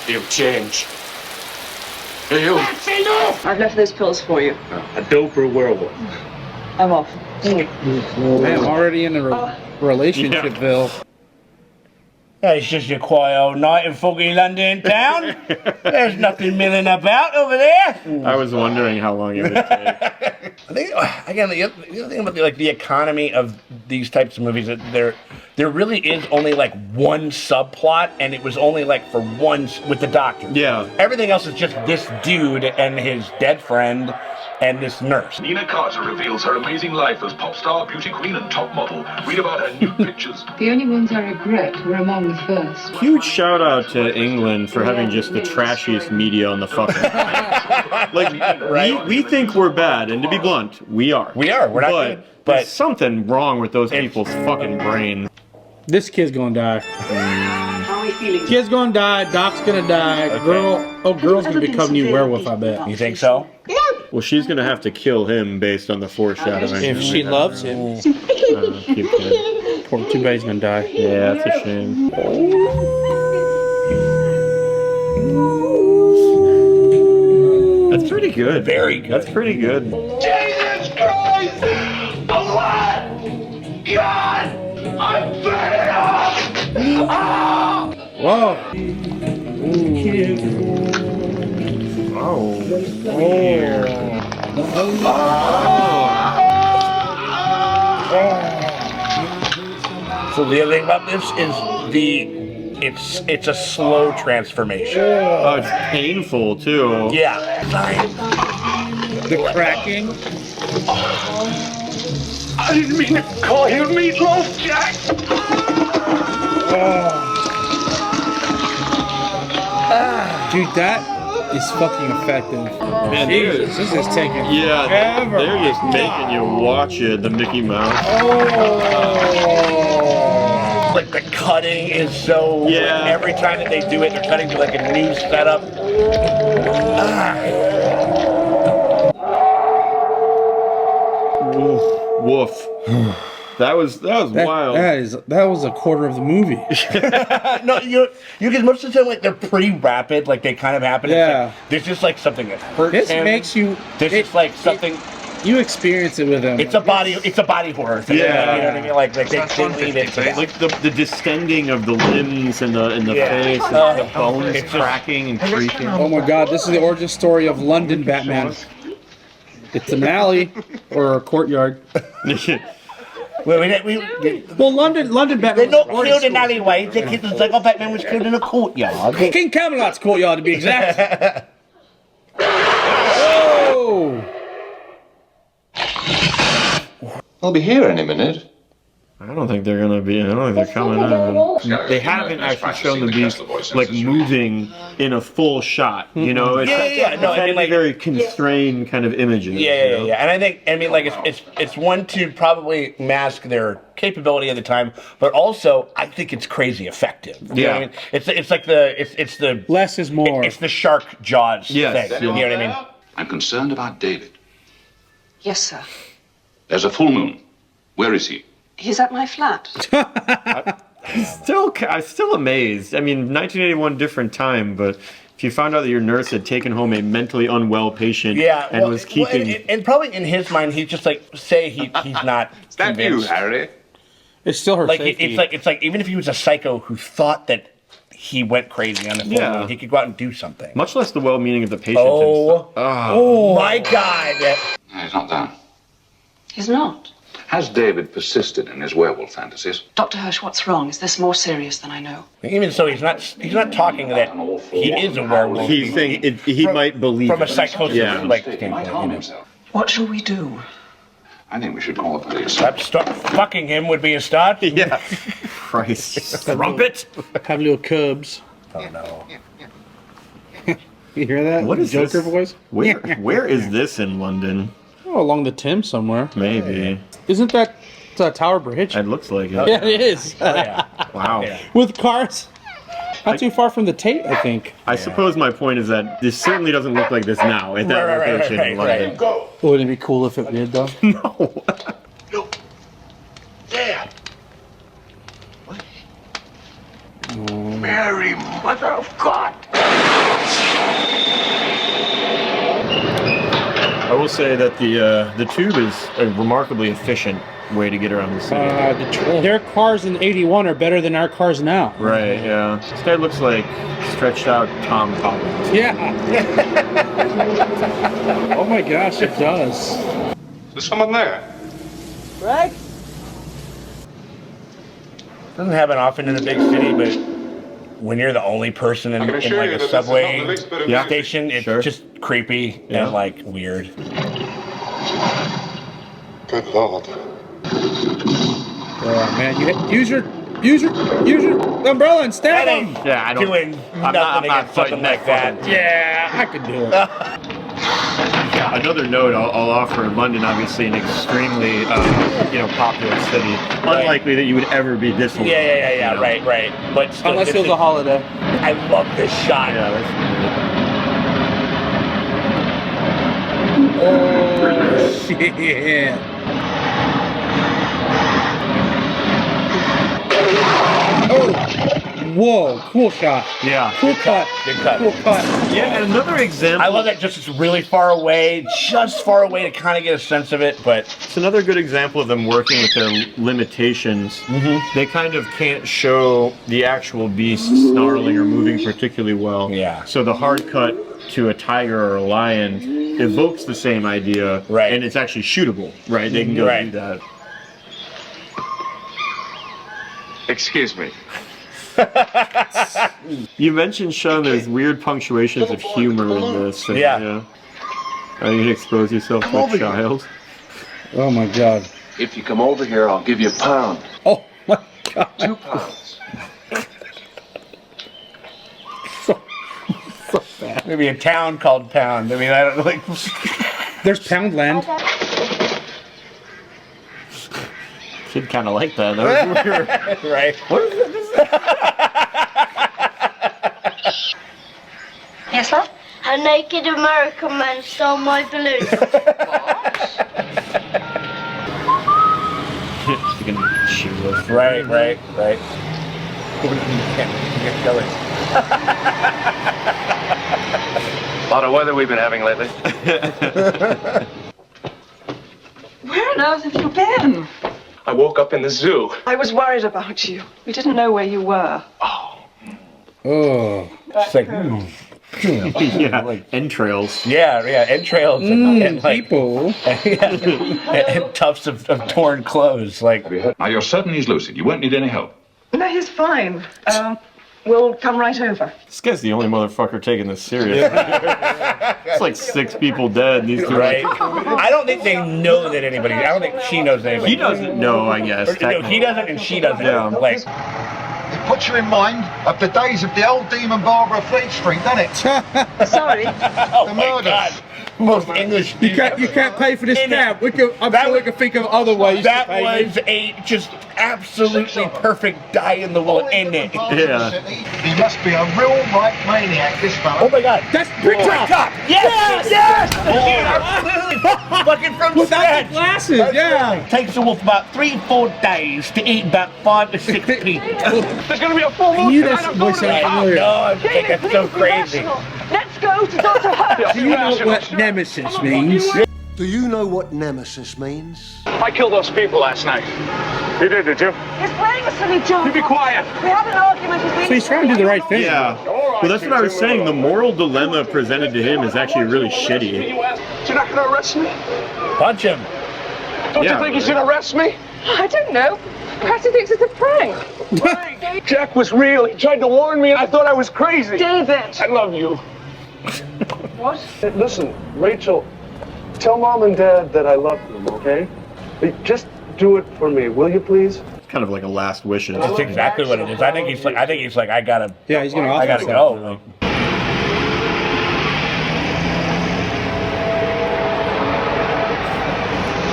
[SPEAKER 8] He'll change. He'll. That's enough!
[SPEAKER 5] I've left those pills for you.
[SPEAKER 8] A dope or a werewolf?
[SPEAKER 5] I'm off.
[SPEAKER 3] Man, I'm already in a relationshipville.
[SPEAKER 2] Yeah, it's just a quiet old night in foggy London town. There's nothing milling about over there.
[SPEAKER 1] I was wondering how long it would take.
[SPEAKER 2] I think again the other thing about the economy of these types of movies that there really is only like one subplot, and it was only like for once with the doctor.
[SPEAKER 1] Yeah.
[SPEAKER 2] Everything else is just this dude and his dead friend and this nurse.
[SPEAKER 16] Nina Carter reveals her amazing life as pop star, beauty queen, and top model. Read about her new pictures.
[SPEAKER 17] The only ones I regret were among the first.
[SPEAKER 1] Huge shout out to England for having just the trashiest media on the fucking planet. Like, we think we're bad, and to be blunt, we are.
[SPEAKER 2] We are. We're not good. But
[SPEAKER 1] there's something wrong with those people's fucking brains.
[SPEAKER 3] This kid's gonna die.
[SPEAKER 5] How are we
[SPEAKER 3] feelings. Kid's gonna die. Doc's gonna die.
[SPEAKER 2] Okay.
[SPEAKER 3] Girl's gonna become new werewolf. I bet.
[SPEAKER 2] You think so?
[SPEAKER 1] Well, she's gonna have to kill him based on the foreshadowing.
[SPEAKER 3] If she loves him.
[SPEAKER 1] Keep kidding.
[SPEAKER 3] Poor too bad he's gonna die.
[SPEAKER 1] Yeah, that's a shame. That's pretty good.
[SPEAKER 2] Very good.
[SPEAKER 1] That's pretty good.
[SPEAKER 8] Jesus Christ! Allah! God! I'm fed up! Ah!
[SPEAKER 3] Whoa.
[SPEAKER 2] So the other thing about this is it's a slow transformation.
[SPEAKER 1] Oh, it's painful too.
[SPEAKER 2] Yeah.
[SPEAKER 3] The cracking.
[SPEAKER 8] I didn't mean to call you meatloaf, Jack!
[SPEAKER 3] Dude, that is fucking effective.
[SPEAKER 1] Man,
[SPEAKER 3] Jesus, this is taking
[SPEAKER 1] yeah,
[SPEAKER 3] forever.
[SPEAKER 1] they're just making you watch it. The Mickey Mouse.
[SPEAKER 2] Like the cutting is so.
[SPEAKER 1] Yeah.
[SPEAKER 2] Every time that they do it, they're cutting to like a new setup.
[SPEAKER 1] Woof. That was wild.
[SPEAKER 3] That was a quarter of the movie.
[SPEAKER 2] No, you can most of the time like they're pretty rapid, like they kind of happen.
[SPEAKER 3] Yeah.
[SPEAKER 2] It's like, there's just like something that hurts
[SPEAKER 3] This
[SPEAKER 2] him.
[SPEAKER 3] makes you.
[SPEAKER 2] There's just like something.
[SPEAKER 3] You experience it with him.
[SPEAKER 2] It's a body horror thing.
[SPEAKER 1] Yeah.
[SPEAKER 2] You know what I mean? Like they lean into that.
[SPEAKER 1] Like the distending of the limbs and the face, and the bones cracking and creaking.
[SPEAKER 3] Oh my God! This is the origin story of London Batman. It's an alley or a courtyard.
[SPEAKER 2] Well,
[SPEAKER 3] London Batman.
[SPEAKER 2] They're not killed in alleyways. It's like, oh, Batman was killed in a courtyard.
[SPEAKER 3] King Camelot's courtyard, to be exact. Oh!
[SPEAKER 14] I'll be here any minute.
[SPEAKER 1] I don't think they're gonna be. I don't think they're coming in. They haven't actually shown the beast like moving in a full shot. You know, it's
[SPEAKER 2] No, I mean, like
[SPEAKER 1] very constrained kind of images.
[SPEAKER 2] Yeah. And I mean, like it's one to probably mask their capability at the time, but also I think it's crazy effective. You know what I mean? It's like it's the
[SPEAKER 3] less is more.
[SPEAKER 2] It's the shark jaws thing. You know what I mean?
[SPEAKER 9] I'm concerned about David.
[SPEAKER 17] Yes, sir.
[SPEAKER 9] There's a full moon. Where is he?
[SPEAKER 17] He's at my flat.
[SPEAKER 1] I'm still amazed. I mean, 1981, different time, but if you found out that your nurse had taken home a mentally unwell patient and was keeping...
[SPEAKER 2] and probably in his mind, he's just like, say he's not
[SPEAKER 14] That you,
[SPEAKER 2] convinced.
[SPEAKER 14] Harry?
[SPEAKER 3] It's still her
[SPEAKER 2] Like,
[SPEAKER 3] safety.
[SPEAKER 2] it's like, even if he was a psycho who thought that he went crazy on the full moon, he could go out and do something.
[SPEAKER 1] Much less the well-meaning of the patient.
[SPEAKER 2] Oh my God.
[SPEAKER 9] He's not down.
[SPEAKER 17] He's not.
[SPEAKER 9] Has David persisted in his werewolf fantasies?
[SPEAKER 17] Dr. Hirsch, what's wrong? Is this more serious than I know?
[SPEAKER 2] Even so, he's not talking that he is a werewolf.
[SPEAKER 1] He's saying he might believe
[SPEAKER 2] from a
[SPEAKER 1] it.
[SPEAKER 2] psychosis standpoint.
[SPEAKER 17] What shall we do?
[SPEAKER 9] I think we should call the police.
[SPEAKER 2] Fucking him would be a start.
[SPEAKER 1] Yeah. Christ. Trumpet.
[SPEAKER 3] Have little cubs.
[SPEAKER 2] Oh no.
[SPEAKER 3] You hear that?
[SPEAKER 1] What is
[SPEAKER 3] Joker
[SPEAKER 1] this?
[SPEAKER 3] voice?
[SPEAKER 1] Where is this in London?
[SPEAKER 3] Oh, along the Thames somewhere.
[SPEAKER 1] Maybe.
[SPEAKER 3] Isn't that Tower Bridge?
[SPEAKER 1] It looks like it.
[SPEAKER 3] Yeah, it is.
[SPEAKER 1] Wow.
[SPEAKER 3] With cars. Not too far from the Tate, I think.
[SPEAKER 1] I suppose my point is that this certainly doesn't look like this now at that location in London.
[SPEAKER 3] Wouldn't it be cool if it did, though?
[SPEAKER 1] No.
[SPEAKER 8] There! Mary, Mother of God!
[SPEAKER 1] I will say that the tube is a remarkably efficient way to get around the city.
[SPEAKER 3] Their cars in '81 are better than our cars now.
[SPEAKER 1] Right, yeah. This guy looks like stretched out Tom Collins.
[SPEAKER 3] Yeah. Oh my gosh, it does.
[SPEAKER 9] There's someone there.
[SPEAKER 17] Greg?
[SPEAKER 2] Doesn't happen often in a big city, but when you're the only person in like a subway station, it's just creepy and like weird.
[SPEAKER 8] Good Lord.
[SPEAKER 3] Oh man, use your umbrella and stab him.
[SPEAKER 1] Yeah, I don't.
[SPEAKER 2] Doing nothing against something like that.
[SPEAKER 3] Yeah, I could do it.
[SPEAKER 2] Yeah.
[SPEAKER 1] Another note I'll offer: London, obviously, an extremely popular city. Unlikely that you would ever be this one.
[SPEAKER 2] Yeah. Right. But still,
[SPEAKER 3] unless it was a holiday.
[SPEAKER 2] I love this shot.
[SPEAKER 1] Yeah, that's
[SPEAKER 3] Oh shit! Oh, whoa! Cool shot.
[SPEAKER 1] Yeah.
[SPEAKER 3] Cool cut.
[SPEAKER 2] Good cut.
[SPEAKER 3] Cool cut.
[SPEAKER 1] Yeah, and another example.
[SPEAKER 2] I love that it's really far away, just far away to kind of get a sense of it, but
[SPEAKER 1] it's another good example of them working with their limitations. They kind of can't show the actual beast snarling or moving particularly well.
[SPEAKER 2] Yeah.
[SPEAKER 1] So the hard cut to a tiger or a lion evokes the same idea,
[SPEAKER 2] right?
[SPEAKER 1] And it's actually shootable, right? They can go do that.
[SPEAKER 7] Excuse me.
[SPEAKER 1] You mentioned, Sean, there's weird punctuations of humor in this. And,
[SPEAKER 2] Yeah.
[SPEAKER 1] Are you gonna expose yourself to a child?
[SPEAKER 3] Oh my god.
[SPEAKER 7] If you come over here, I'll give you £1.
[SPEAKER 3] Oh my god.
[SPEAKER 7] £2.
[SPEAKER 3] So bad.
[SPEAKER 2] Maybe a town called Pound. I mean, I don't like.
[SPEAKER 3] There's Poundland.
[SPEAKER 1] Kid kind of like that. That was weird.
[SPEAKER 2] Right.
[SPEAKER 1] What is it?
[SPEAKER 18] Yes, sir? A naked American man stole my balloon.
[SPEAKER 2] Right.
[SPEAKER 7] A lot of weather we've been having lately.
[SPEAKER 5] Where on earth have you been?
[SPEAKER 7] I woke up in the zoo.
[SPEAKER 5] I was worried about you. We didn't know where you were.
[SPEAKER 3] Oh.
[SPEAKER 2] It's like,
[SPEAKER 1] yeah, like entrails.
[SPEAKER 2] Yeah, entrails and like
[SPEAKER 3] people.
[SPEAKER 2] and tufts of torn clothes. Like,
[SPEAKER 9] Now you're certain he's lucid. You won't need any help.
[SPEAKER 5] No, he's fine. We'll come right over.
[SPEAKER 1] This guy's the only motherfucker taking this serious. It's like 6 people dead. And these two
[SPEAKER 2] right? I don't think they know that anybody. I don't think she knows anybody.
[SPEAKER 1] He doesn't know, I guess.
[SPEAKER 2] No, he doesn't, and she doesn't.
[SPEAKER 1] Yeah.
[SPEAKER 2] Like,
[SPEAKER 19] It puts you in mind of the days of the old Demon Barber of Fleet Street, doesn't it?
[SPEAKER 5] Sorry.
[SPEAKER 2] oh
[SPEAKER 19] The
[SPEAKER 2] my
[SPEAKER 19] murders.
[SPEAKER 2] God. Most English.
[SPEAKER 3] You can't pay for this scam. I'm sure we can think of other ways.
[SPEAKER 2] That
[SPEAKER 3] to pay
[SPEAKER 2] was a just absolutely perfect die in the wool ending.
[SPEAKER 1] Yeah.
[SPEAKER 19] He must be a real right maniac, this fella.
[SPEAKER 2] Oh my God.
[SPEAKER 3] That's Bricktop.
[SPEAKER 2] Yes! Absolutely. Fucking from
[SPEAKER 3] Without
[SPEAKER 2] scratch.
[SPEAKER 3] the glasses, yeah.
[SPEAKER 2] Takes the wolf about 3-4 days to eat about 5 to 6 people.
[SPEAKER 19] There's going to be a full moon
[SPEAKER 3] You
[SPEAKER 19] tonight.
[SPEAKER 3] just
[SPEAKER 19] I'm
[SPEAKER 3] voice
[SPEAKER 19] going to
[SPEAKER 3] out
[SPEAKER 19] the
[SPEAKER 3] familiar.
[SPEAKER 2] No, I think that's so crazy.
[SPEAKER 5] Let's go to Dr. Hurt.
[SPEAKER 3] Do you know what nemesis means?
[SPEAKER 20] Do you know what nemesis means?
[SPEAKER 16] I killed those people last night. You did you?
[SPEAKER 5] He's playing a silly joke.
[SPEAKER 16] You be quiet.
[SPEAKER 5] We had an argument.
[SPEAKER 3] So he's trying to do the right thing.
[SPEAKER 1] Yeah. Well, that's what I was saying. The moral dilemma presented to him is actually really shitty.
[SPEAKER 16] You're not going to arrest me?
[SPEAKER 2] Punch him.
[SPEAKER 16] Don't you think you should arrest me?
[SPEAKER 5] I don't know. Perhaps he thinks it's a prank.
[SPEAKER 16] Jack was real. He tried to warn me and I thought I was crazy.
[SPEAKER 5] David.
[SPEAKER 16] I love you.
[SPEAKER 5] What?
[SPEAKER 16] Listen, Rachel, tell Mom and Dad that I love them, okay? Just do it for me, will you please?
[SPEAKER 1] Kind of like a last wishes.
[SPEAKER 2] That's exactly what it is. I think he's like, I gotta.
[SPEAKER 3] Yeah, he's gonna.
[SPEAKER 2] I gotta go.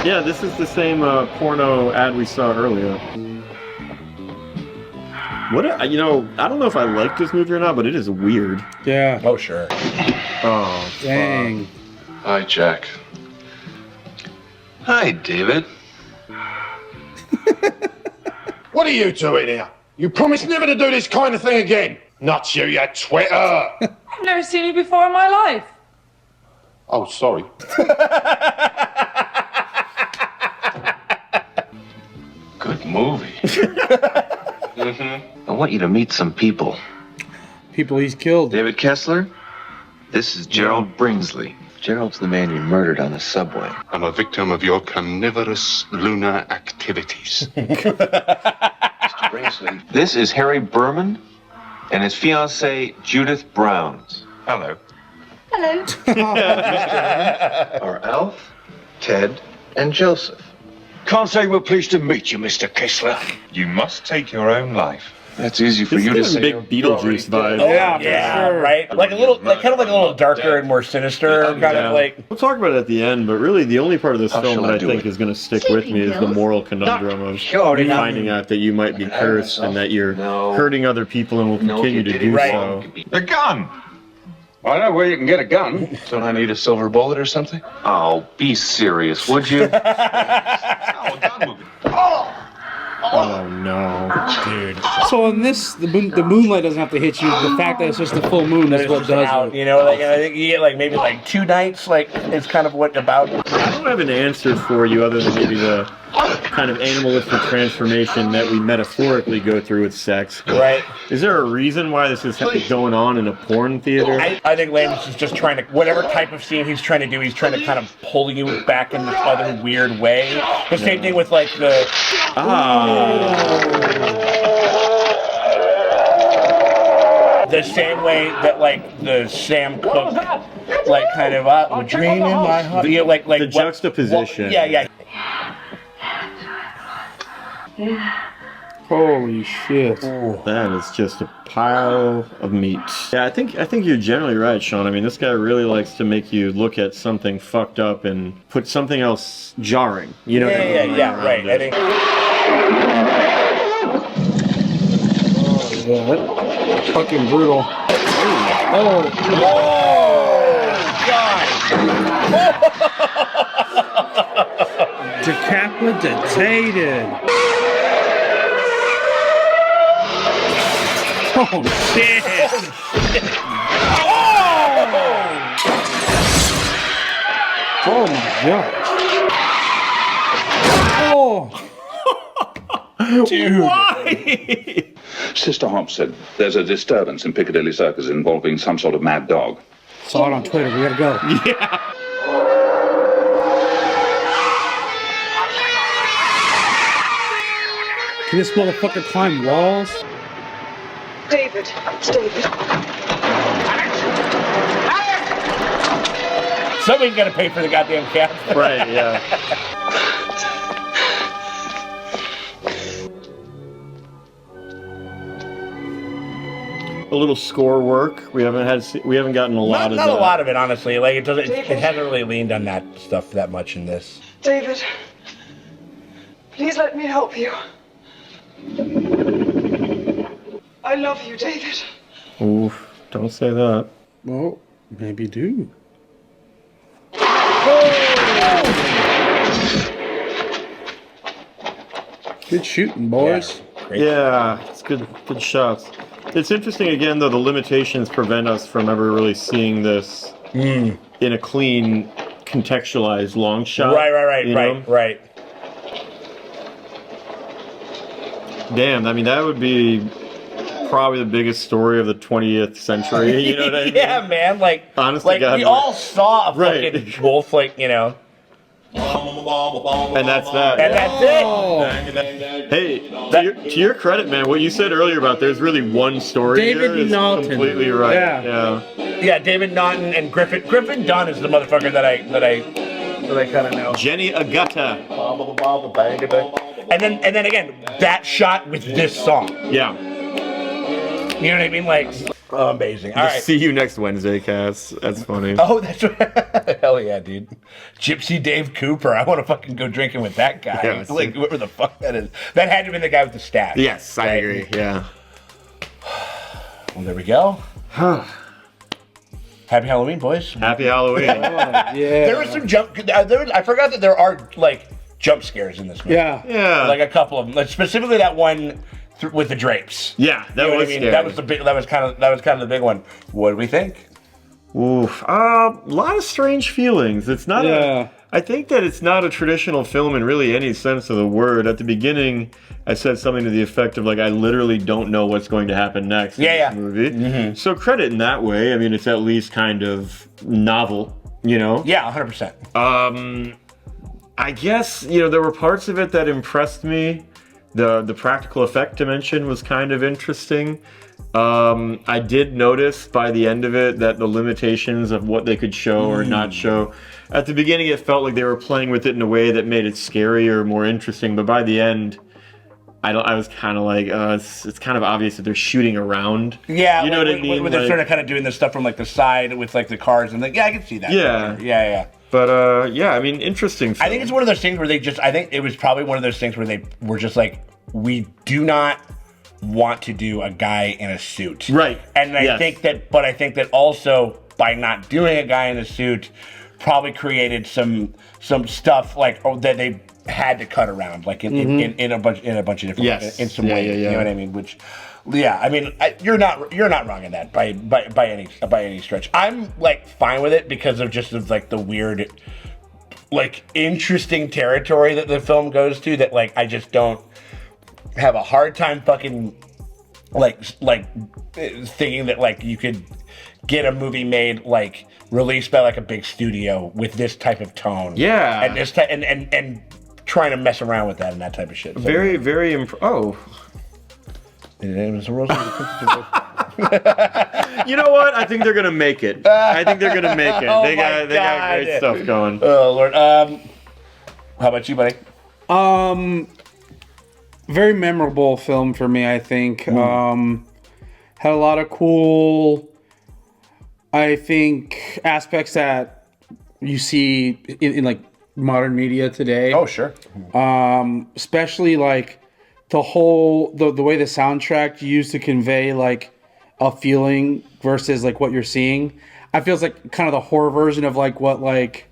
[SPEAKER 1] Yeah, this is the same porno ad we saw earlier. What I don't know if I like this movie or not, but it is weird.
[SPEAKER 3] Yeah.
[SPEAKER 2] Oh sure.
[SPEAKER 1] Oh
[SPEAKER 3] dang.
[SPEAKER 7] Hi, Jack. Hi, David.
[SPEAKER 8] What are you doing here? You promised never to do this kind of thing again. Not you, you Twitter.
[SPEAKER 17] I've never seen you before in my life.
[SPEAKER 8] Oh, sorry.
[SPEAKER 7] Good movie. I want you to meet some people.
[SPEAKER 3] People he's killed.
[SPEAKER 7] David Kessler, this is Gerald Bringsley. Gerald's the man you murdered on the subway.
[SPEAKER 4] I'm a victim of your carnivorous lunar activities.
[SPEAKER 7] Mr. Bringsley, this is Harry Berman and his fiancée, Judith Brown.
[SPEAKER 4] Hello.
[SPEAKER 18] Hello.
[SPEAKER 7] Are Alf, Ted, and Joseph.
[SPEAKER 8] Can't say we're pleased to meet you, Mr. Kessler.
[SPEAKER 4] You must take your own life.
[SPEAKER 9] That's easy for you to say.
[SPEAKER 1] Big Beetlejuice vibe.
[SPEAKER 2] Yeah, right. Like a little, like kind of like a little darker and more sinister, kind of like.
[SPEAKER 1] We'll talk about it at the end, but really the only part of this film that I think is going to stick with me is the moral conundrum of finding out that you might be cursed and that you're hurting other people and will continue to do so.
[SPEAKER 9] A gun! I know where you can get a gun. Don't I need a silver bullet or something?
[SPEAKER 7] Oh, be serious, would you?
[SPEAKER 1] Oh no, dude.
[SPEAKER 3] So in this, the moonlight doesn't have to hit you. The fact that it's just a full moon is what does it.
[SPEAKER 2] You know, like I think you get like maybe like 2 nights. Like it's kind of what about.
[SPEAKER 1] I don't have an answer for you other than maybe the kind of animalistic transformation that we metaphorically go through with sex.
[SPEAKER 2] Right.
[SPEAKER 1] Is there a reason why this is going on in a porn theater?
[SPEAKER 2] I think Landis is just trying to, whatever type of scene he's trying to do, he's trying to kind of pull you back in this other weird way. The same thing with like the. The same way that like the Sam Cooke, like kind of dream in my heart. You know, like
[SPEAKER 1] the juxtaposition.
[SPEAKER 2] Yeah.
[SPEAKER 3] Holy shit!
[SPEAKER 1] That is just a pile of meat. Yeah, I think you're generally right, Sean. I mean, this guy really likes to make you look at something fucked up and put something else jarring. You know?
[SPEAKER 2] Yeah. Right. I think.
[SPEAKER 3] Oh yeah, that's fucking brutal. Oh God! Decapitated. Oh shit! Oh my god! Oh,
[SPEAKER 2] dude!
[SPEAKER 1] Why?
[SPEAKER 9] Sister Hobbs said there's a disturbance in Piccadilly Circus involving some sort of mad dog.
[SPEAKER 3] Saw it on Twitter. We gotta go.
[SPEAKER 1] Yeah.
[SPEAKER 3] Can this motherfucker climb walls?
[SPEAKER 17] David, it's David.
[SPEAKER 2] Somebody's gotta pay for the goddamn cat.
[SPEAKER 1] Right, yeah. A little score work. We haven't gotten a lot of that.
[SPEAKER 2] Not a lot of it, honestly. Like it hasn't really leaned on that stuff that much in this.
[SPEAKER 17] David, please let me help you. I love you, David.
[SPEAKER 1] Oof, don't say that.
[SPEAKER 3] Well, maybe do. Good shooting, boys.
[SPEAKER 1] Yeah, it's good shots. It's interesting again, though, the limitations prevent us from ever really seeing this in a clean, contextualized long shot.
[SPEAKER 2] Right.
[SPEAKER 1] Damn, I mean, that would be probably the biggest story of the 20th century. You know what I mean?
[SPEAKER 2] Yeah, man. Like,
[SPEAKER 1] honestly,
[SPEAKER 2] like
[SPEAKER 1] God,
[SPEAKER 2] we all saw a fucking wolf, like, you know.
[SPEAKER 1] And that's that.
[SPEAKER 2] And that's it.
[SPEAKER 1] Hey, to your credit, man, what you said earlier about there's really one story
[SPEAKER 3] David
[SPEAKER 1] here is
[SPEAKER 3] Naughton.
[SPEAKER 1] completely right.
[SPEAKER 2] Yeah, David Naughton and Griffin Dunn is the motherfucker that I kind of know.
[SPEAKER 1] Jenny Agata.
[SPEAKER 2] And then again, that shot with this song.
[SPEAKER 1] Yeah.
[SPEAKER 2] You know what I mean? Like, oh, amazing. All right.
[SPEAKER 1] See you next Wednesday, Cass. That's funny.
[SPEAKER 2] Oh, that's right. Hell yeah, dude. Gypsy Dave Cooper. I want to fucking go drinking with that guy.
[SPEAKER 1] Yeah,
[SPEAKER 2] like, whoever the fuck that is. That had to have been the guy with the staff.
[SPEAKER 1] Yes, I agree. Yeah.
[SPEAKER 2] Well, there we go. Happy Halloween, boys.
[SPEAKER 1] Happy Halloween.
[SPEAKER 3] Yeah.
[SPEAKER 2] There was some I forgot that there are, like, jump scares in this movie.
[SPEAKER 1] Yeah.
[SPEAKER 2] Like a couple of them. Like, specifically that one with the drapes.
[SPEAKER 1] Yeah, that was scary.
[SPEAKER 2] That was kind of the big one. What do we think?
[SPEAKER 1] Oof. A lot of strange feelings. It's not I think that it's not a traditional film in really any sense of the word. At the beginning, I said something to the effect of, like, I literally don't know what's going to happen next in this movie. Mm-hmm. So credit in that way. I mean, it's at least kind of novel, you know?
[SPEAKER 2] Yeah, 100%.
[SPEAKER 1] I guess, you know, there were parts of it that impressed me. The practical effect dimension was kind of interesting. I did notice by the end of it that the limitations of what they could show or not show. At the beginning, it felt like they were playing with it in a way that made it scarier, more interesting. But by the end, I was kind of like, it's kind of obvious that they're shooting around.
[SPEAKER 2] Yeah,
[SPEAKER 1] you know what I mean.
[SPEAKER 2] When they're sort of kind of doing this stuff from like the side with like the cars and yeah, I can see that.
[SPEAKER 1] Yeah,
[SPEAKER 2] yeah.
[SPEAKER 1] But yeah, I mean, interesting film.
[SPEAKER 2] I think it's one of those things where I think it was probably one of those things where they were just like, we do not want to do a guy in a suit,
[SPEAKER 1] right?
[SPEAKER 2] And I think that also by not doing a guy in a suit, probably created some stuff like that they had to cut around, like in a bunch of different in some ways. You know what I mean? Which, yeah, I mean, you're not wrong in that by any stretch. I'm like fine with it because of like the weird, like interesting territory that the film goes to. That like I just don't have a hard time fucking like thinking that like you could get a movie made like released by like a big studio with this type of tone.
[SPEAKER 1] Yeah,
[SPEAKER 2] and this and trying to mess around with that and that type of shit. So,
[SPEAKER 1] very
[SPEAKER 2] it was a rose.
[SPEAKER 1] You know what? I think they're gonna make it. They got great stuff going.
[SPEAKER 2] Oh Lord. How about you, buddy?
[SPEAKER 3] Very memorable film for me, I think. Had a lot of cool, I think, aspects that you see in like modern media today.
[SPEAKER 2] Oh, sure.
[SPEAKER 3] Especially like the whole the way the soundtrack used to convey like a feeling versus like what you're seeing. I feel it's like kind of the horror version of like what like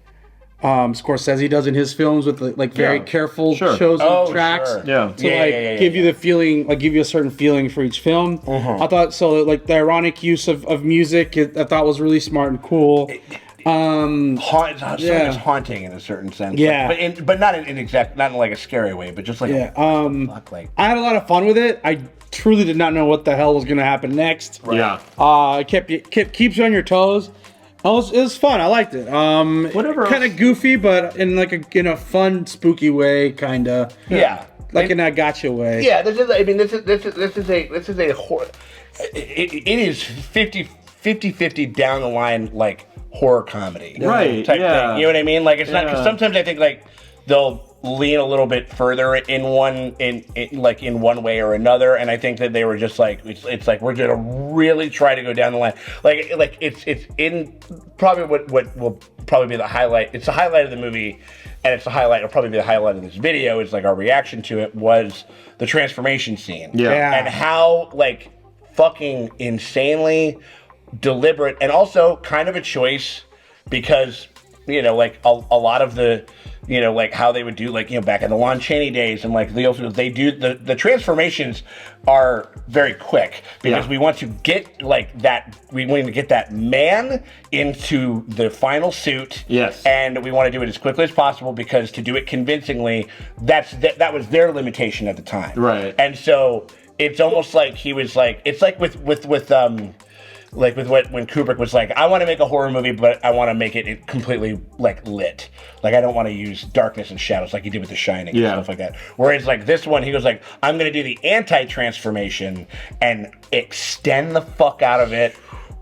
[SPEAKER 3] Scorsese does in his films with like very careful chosen tracks to give you the feeling, like give you a certain feeling for each film. I thought so. Like the ironic use of music, I thought was really smart and cool.
[SPEAKER 2] It's haunting in a certain sense.
[SPEAKER 3] Yeah,
[SPEAKER 2] but not in like a scary way, but just like
[SPEAKER 3] I had a lot of fun with it. I truly did not know what the hell was going to happen next.
[SPEAKER 1] Right. Yeah,
[SPEAKER 3] it keeps you on your toes. It was fun. I liked it.
[SPEAKER 1] Whatever.
[SPEAKER 3] Kind of goofy, but in like a fun, spooky way, kind of.
[SPEAKER 2] Yeah.
[SPEAKER 3] Like in a gotcha way.
[SPEAKER 2] Yeah. This is a horror. It is 50-50 down the line like horror comedy.
[SPEAKER 1] Right.
[SPEAKER 2] Type thing. You know what I mean? Like it's not because sometimes I think like they'll lean a little bit further in one way or another, and I think that they were just like it's like we're gonna really try to go down the line, like it's in probably what will probably be the highlight. It's the highlight of the movie, and it's the highlight. It'll probably be the highlight of this video. Is like our reaction to it was the transformation scene, and how like fucking insanely deliberate, and also kind of a choice because like a lot of the. Like how they would do, like, back in the Lon Chaney days, and like they do the transformations are very quick because we want to get like that. We want to get that man into the final suit.
[SPEAKER 1] Yes,
[SPEAKER 2] and we want to do it as quickly as possible because to do it convincingly, that was their limitation at the time.
[SPEAKER 1] Right,
[SPEAKER 2] and so it's almost like he was like it's like with like with when Kubrick was like, I want to make a horror movie, but I want to make it completely like lit. Like I don't want to use darkness and shadows like he did with The Shining and stuff like that. Whereas like this one, he goes like, I'm going to do the anti-transformation and extend the fuck out of it.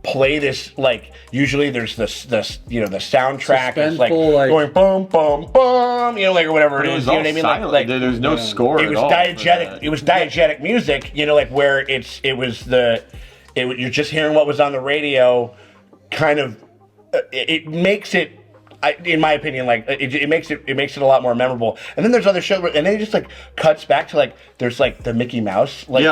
[SPEAKER 2] Play this like usually there's the soundtrack is like going boom boom boom like or whatever it is. You know what I mean? Like
[SPEAKER 1] there's no score.
[SPEAKER 2] It was diegetic. It was diegetic music. Like where you're just hearing what was on the radio, kind of. It makes it, in my opinion, like it makes it a lot more memorable. And then there's other shows, and then it just like cuts back to like there's like the Mickey Mouse, like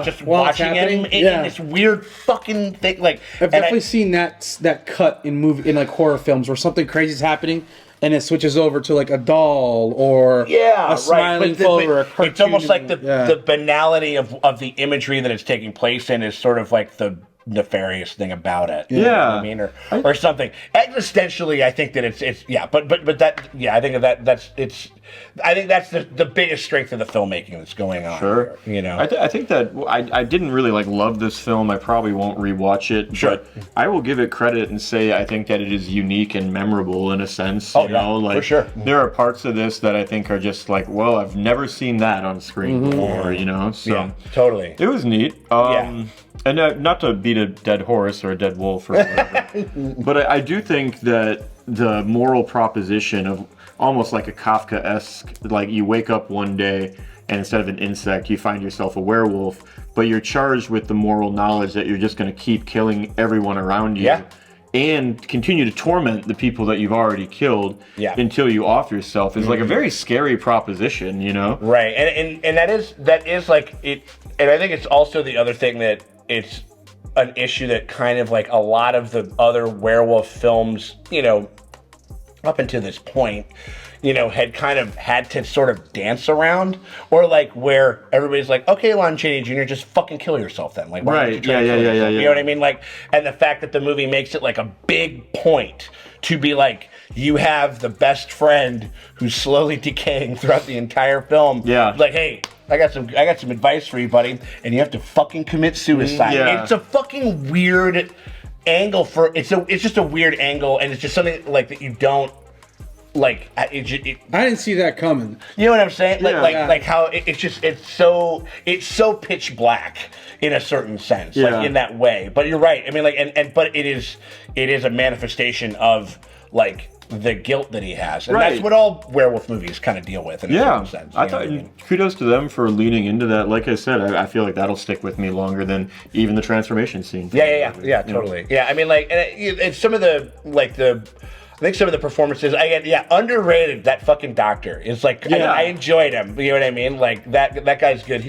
[SPEAKER 2] just watching him in this weird fucking thing. Like
[SPEAKER 3] I've definitely seen that cut in like horror films where something crazy is happening. And it switches over to like a doll or a smiling photo or a cartoon.
[SPEAKER 2] It's almost like the banality of the imagery that it's taking place in is sort of like the nefarious thing about it. You know what I mean? Or something. Existentially, I think that it's but that I think I think that's the biggest strength of the filmmaking that's going on.
[SPEAKER 1] Sure.
[SPEAKER 2] Here,
[SPEAKER 1] I think that I didn't really like love this film. I probably won't rewatch it.
[SPEAKER 2] Sure.
[SPEAKER 1] But I will give it credit and say I think that it is unique and memorable in a sense.
[SPEAKER 2] For sure.
[SPEAKER 1] There are parts of this that I think are just like, well, I've never seen that on screen before. So
[SPEAKER 2] totally.
[SPEAKER 1] It was neat. And not to beat a dead horse or a dead wolf or whatever, but I do think that the moral proposition of almost like a Kafka-esque, like you wake up one day and instead of an insect, you find yourself a werewolf, but you're charged with the moral knowledge that you're just going to keep killing everyone around you. And continue to torment the people that you've already killed until you off yourself is like a very scary proposition, you know?
[SPEAKER 2] Right, and that is like it, and I think it's also the other thing that it's an issue that kind of like a lot of the other werewolf films, you know, up until this point, you know, had kind of had to sort of dance around, or like where everybody's like, okay, Lon Chaney Jr., just fucking kill yourself then. Like, why don't you try to kill yourself? You know what I mean? Like, and the fact that the movie makes it like a big point to be like, you have the best friend who's slowly decaying throughout the entire film. Yeah. Like, hey, I got some advice for you, buddy, and you have to fucking commit suicide. It's a fucking weird angle for it's just a weird angle, and it's just something like that you don't. Like
[SPEAKER 3] I didn't see that coming.
[SPEAKER 2] You know what I'm saying? Like how it's so pitch black in a certain sense, like in that way. But you're right. I mean, like but it is a manifestation of like the guilt that he has, and that's what all werewolf movies kind of deal with in a certain sense.
[SPEAKER 1] I thought kudos to them for leaning into that. Like I said, I feel like that'll stick with me longer than even the transformation scene.
[SPEAKER 2] Yeah, totally. Yeah, I mean, like, and some of the I think some of the performances, underrated. That fucking doctor is like, I enjoyed him. You know what I mean? Like that guy's good.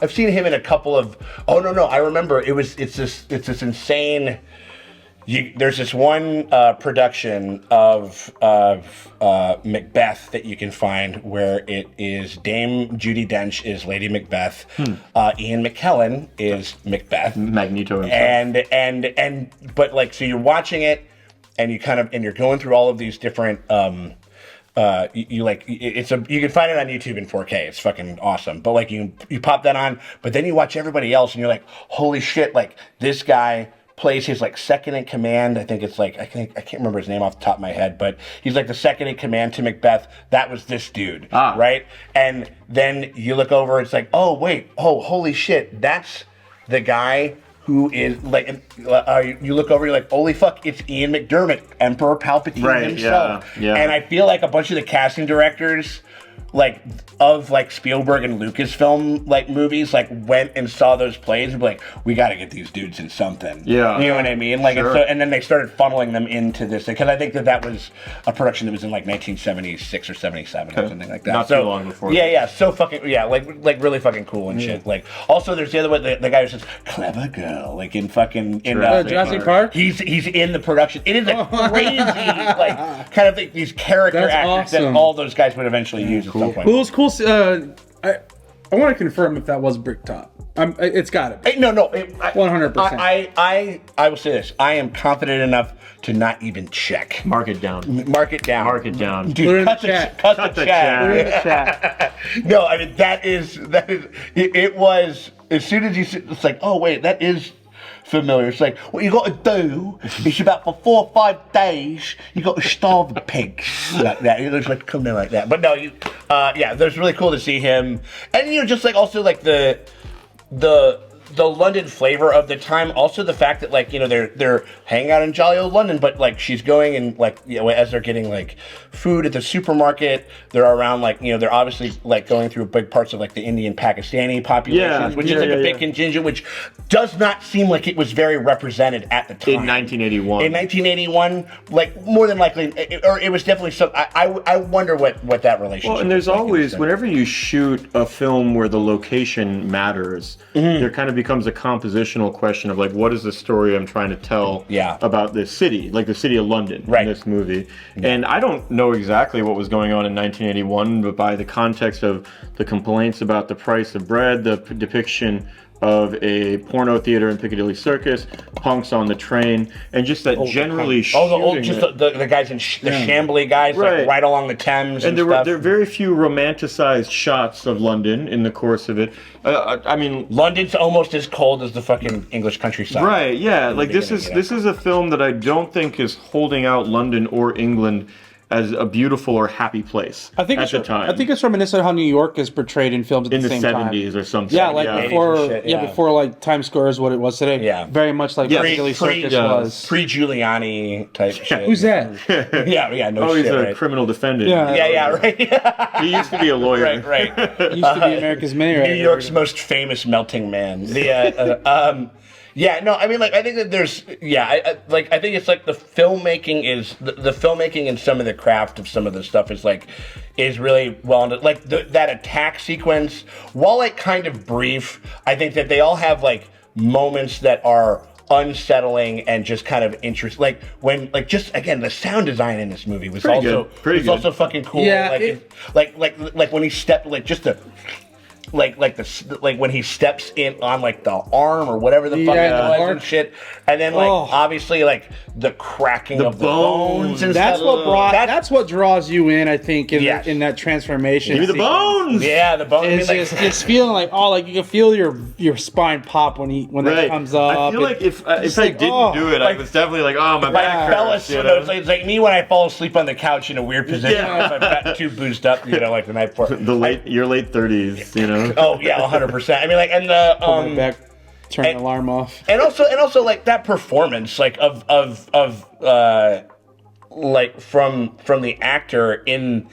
[SPEAKER 2] I've seen him in a couple of. Oh no, I remember it's this insane. There's this one production of Macbeth that you can find where it is Dame Judi Dench is Lady Macbeth, Ian McKellen is Macbeth,
[SPEAKER 1] Magneto himself.
[SPEAKER 2] and but like so you're watching it. And you're going through all of these different you can find it on YouTube in 4K. It's fucking awesome. But like you pop that on, but then you watch everybody else and you're like, holy shit, like this guy plays his like second in command. I can't remember his name off the top of my head, but he's like the second in command to Macbeth. That was this dude, right? And then you look over, it's like, holy shit, that's the guy who is like, you look over, you're like, holy fuck, it's Ian McDermott, Emperor Palpatine himself. Yeah. And I feel like a bunch of the casting directors, like of like Spielberg and Lucasfilm like movies, like went and saw those plays and be like, we got to get these dudes in something. Yeah, you know what I mean? Like, and then they started funneling them into this because I think that was a production that was in like 1976 or 77 or something like that.
[SPEAKER 1] Not too long before.
[SPEAKER 2] So fucking like really fucking cool and shit. Like also there's the other one, the guy who says clever girl, like in fucking
[SPEAKER 3] Jurassic Park.
[SPEAKER 2] He's in the production. It is a crazy like kind of like these character actors that all those guys would eventually use. Cool.
[SPEAKER 3] Well, it was cool. I want to confirm if that was Bricktop. It's got to be.
[SPEAKER 2] No.
[SPEAKER 3] 100%.
[SPEAKER 2] I will say this. I am confident enough to not even check.
[SPEAKER 1] Mark it down.
[SPEAKER 2] Dude,
[SPEAKER 3] cut
[SPEAKER 2] the chat. No, I mean, that is, it was, as soon as you, it's like, oh, wait, that is familiar. It's like, what you got to do is about for 4 or 5 days, you got to starve the pigs like that. It looks like something like that. But no, it was really cool to see him, and just like also like the London flavor of the time. Also the fact that like they're hanging out in jolly old London, but like she's going and like as they're getting like food at the supermarket, they're around like they're obviously like going through big parts of like the Indian Pakistani populations, which is like a big contingent, which does not seem like it was very represented at the time.
[SPEAKER 1] In 1981.
[SPEAKER 2] In 1981, like more than likely, or it was definitely some. I wonder what that relationship.
[SPEAKER 1] Well, and there's always whenever you shoot a film where the location matters, there kind of becomes a compositional question of like, what is the story I'm trying to tell about this city, like the city of London in this movie. And I don't know exactly what was going on in 1981, but by the context of the complaints about the price of bread, the depiction of a porno theater in Piccadilly Circus, punks on the train, and just that generally
[SPEAKER 2] the guys in the Chambly guys, like right along the Thames, and
[SPEAKER 1] there are very few romanticized shots of London in the course of it. I mean,
[SPEAKER 2] London's almost as cold as the fucking English countryside.
[SPEAKER 1] Right? Yeah. Like this is a film that I don't think is holding out London or England as a beautiful or happy place at the time.
[SPEAKER 3] I think it's reminiscent of how New York is portrayed in films at
[SPEAKER 1] in
[SPEAKER 3] the
[SPEAKER 1] the
[SPEAKER 3] same time.
[SPEAKER 1] 70s or something.
[SPEAKER 3] Yeah, like before like Times Square is what it was today.
[SPEAKER 2] Yeah.
[SPEAKER 3] Very much like Piccadilly Circus was.
[SPEAKER 2] Pre-Giuliani type shit.
[SPEAKER 3] Who's that?
[SPEAKER 2] yeah, no shit.
[SPEAKER 1] He's a
[SPEAKER 2] right?
[SPEAKER 1] criminal defendant.
[SPEAKER 2] Yeah, right.
[SPEAKER 1] He used to be a lawyer.
[SPEAKER 2] Right.
[SPEAKER 3] He used to be America's mayor.
[SPEAKER 2] New York's most famous melting man. Yeah, no, I mean, like, I think that there's, I think it's like the filmmaking and some of the craft of some of the stuff is really well, like, that attack sequence, while, like, kind of brief, I think that they all have, like, moments that are unsettling and just kind of interesting. Like, when, like, just, again, the sound design in this movie was also fucking cool.
[SPEAKER 3] Yeah,
[SPEAKER 2] like when he stepped, like, just the... Like when he steps in on like the arm or whatever the fuck it was and shit, and then like obviously like the cracking of the bones and
[SPEAKER 3] that's
[SPEAKER 2] stuff.
[SPEAKER 3] That's what draws you in, I think, in that transformation.
[SPEAKER 1] Give me the bones.
[SPEAKER 2] Yeah, the bones.
[SPEAKER 3] It's feeling like you can feel your spine pop when that comes up.
[SPEAKER 1] I feel like if I didn't do it, I was definitely like, oh, my back hurts.
[SPEAKER 2] It's like me when I fall asleep on the couch in a weird position if I've gotten too boozed up, like the night before.
[SPEAKER 1] Your late 30s,
[SPEAKER 2] Oh yeah, 100%. I mean, like, and the
[SPEAKER 3] pull my back, turn the alarm off,
[SPEAKER 2] and also like that performance, like of like from the actor in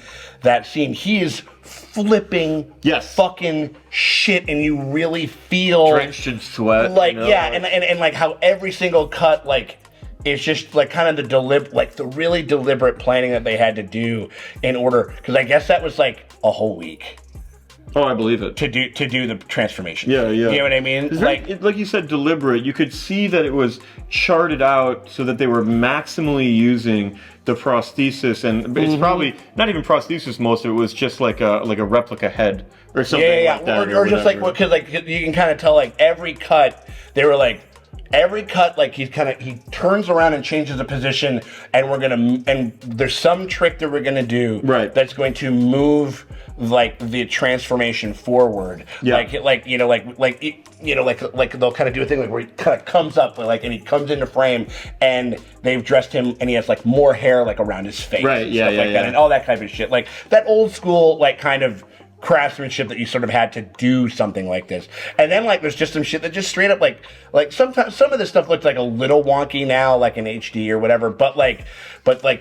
[SPEAKER 2] that scene, he is flipping fucking shit, and you really feel
[SPEAKER 1] drenched in sweat,
[SPEAKER 2] like and like how every single cut like. It's just like kind of the really deliberate planning that they had to do in order, because I guess that was like a whole week.
[SPEAKER 1] Oh, I believe it.
[SPEAKER 2] To do the transformation.
[SPEAKER 1] Yeah.
[SPEAKER 2] You know what I mean?
[SPEAKER 1] Like you said, deliberate. You could see that it was charted out so that they were maximally using the prosthesis, and it's probably not even prosthesis. Most of it was just like a replica head or something like that,
[SPEAKER 2] or just like because like you can kind of tell like every cut they were like. Every cut, like he turns around and changes the position, and there's some trick that we're gonna do that's going to move like the transformation forward. Like they'll kind of do a thing like where he kind of comes up like and he comes into frame, and they've dressed him and he has like more hair like around his face, that, and all that kind of shit, like that old school like kind of craftsmanship that you sort of had to do something like this. And then like there's just some shit that just straight up like sometimes some of this stuff looks like a little wonky now, like in HD or whatever, but like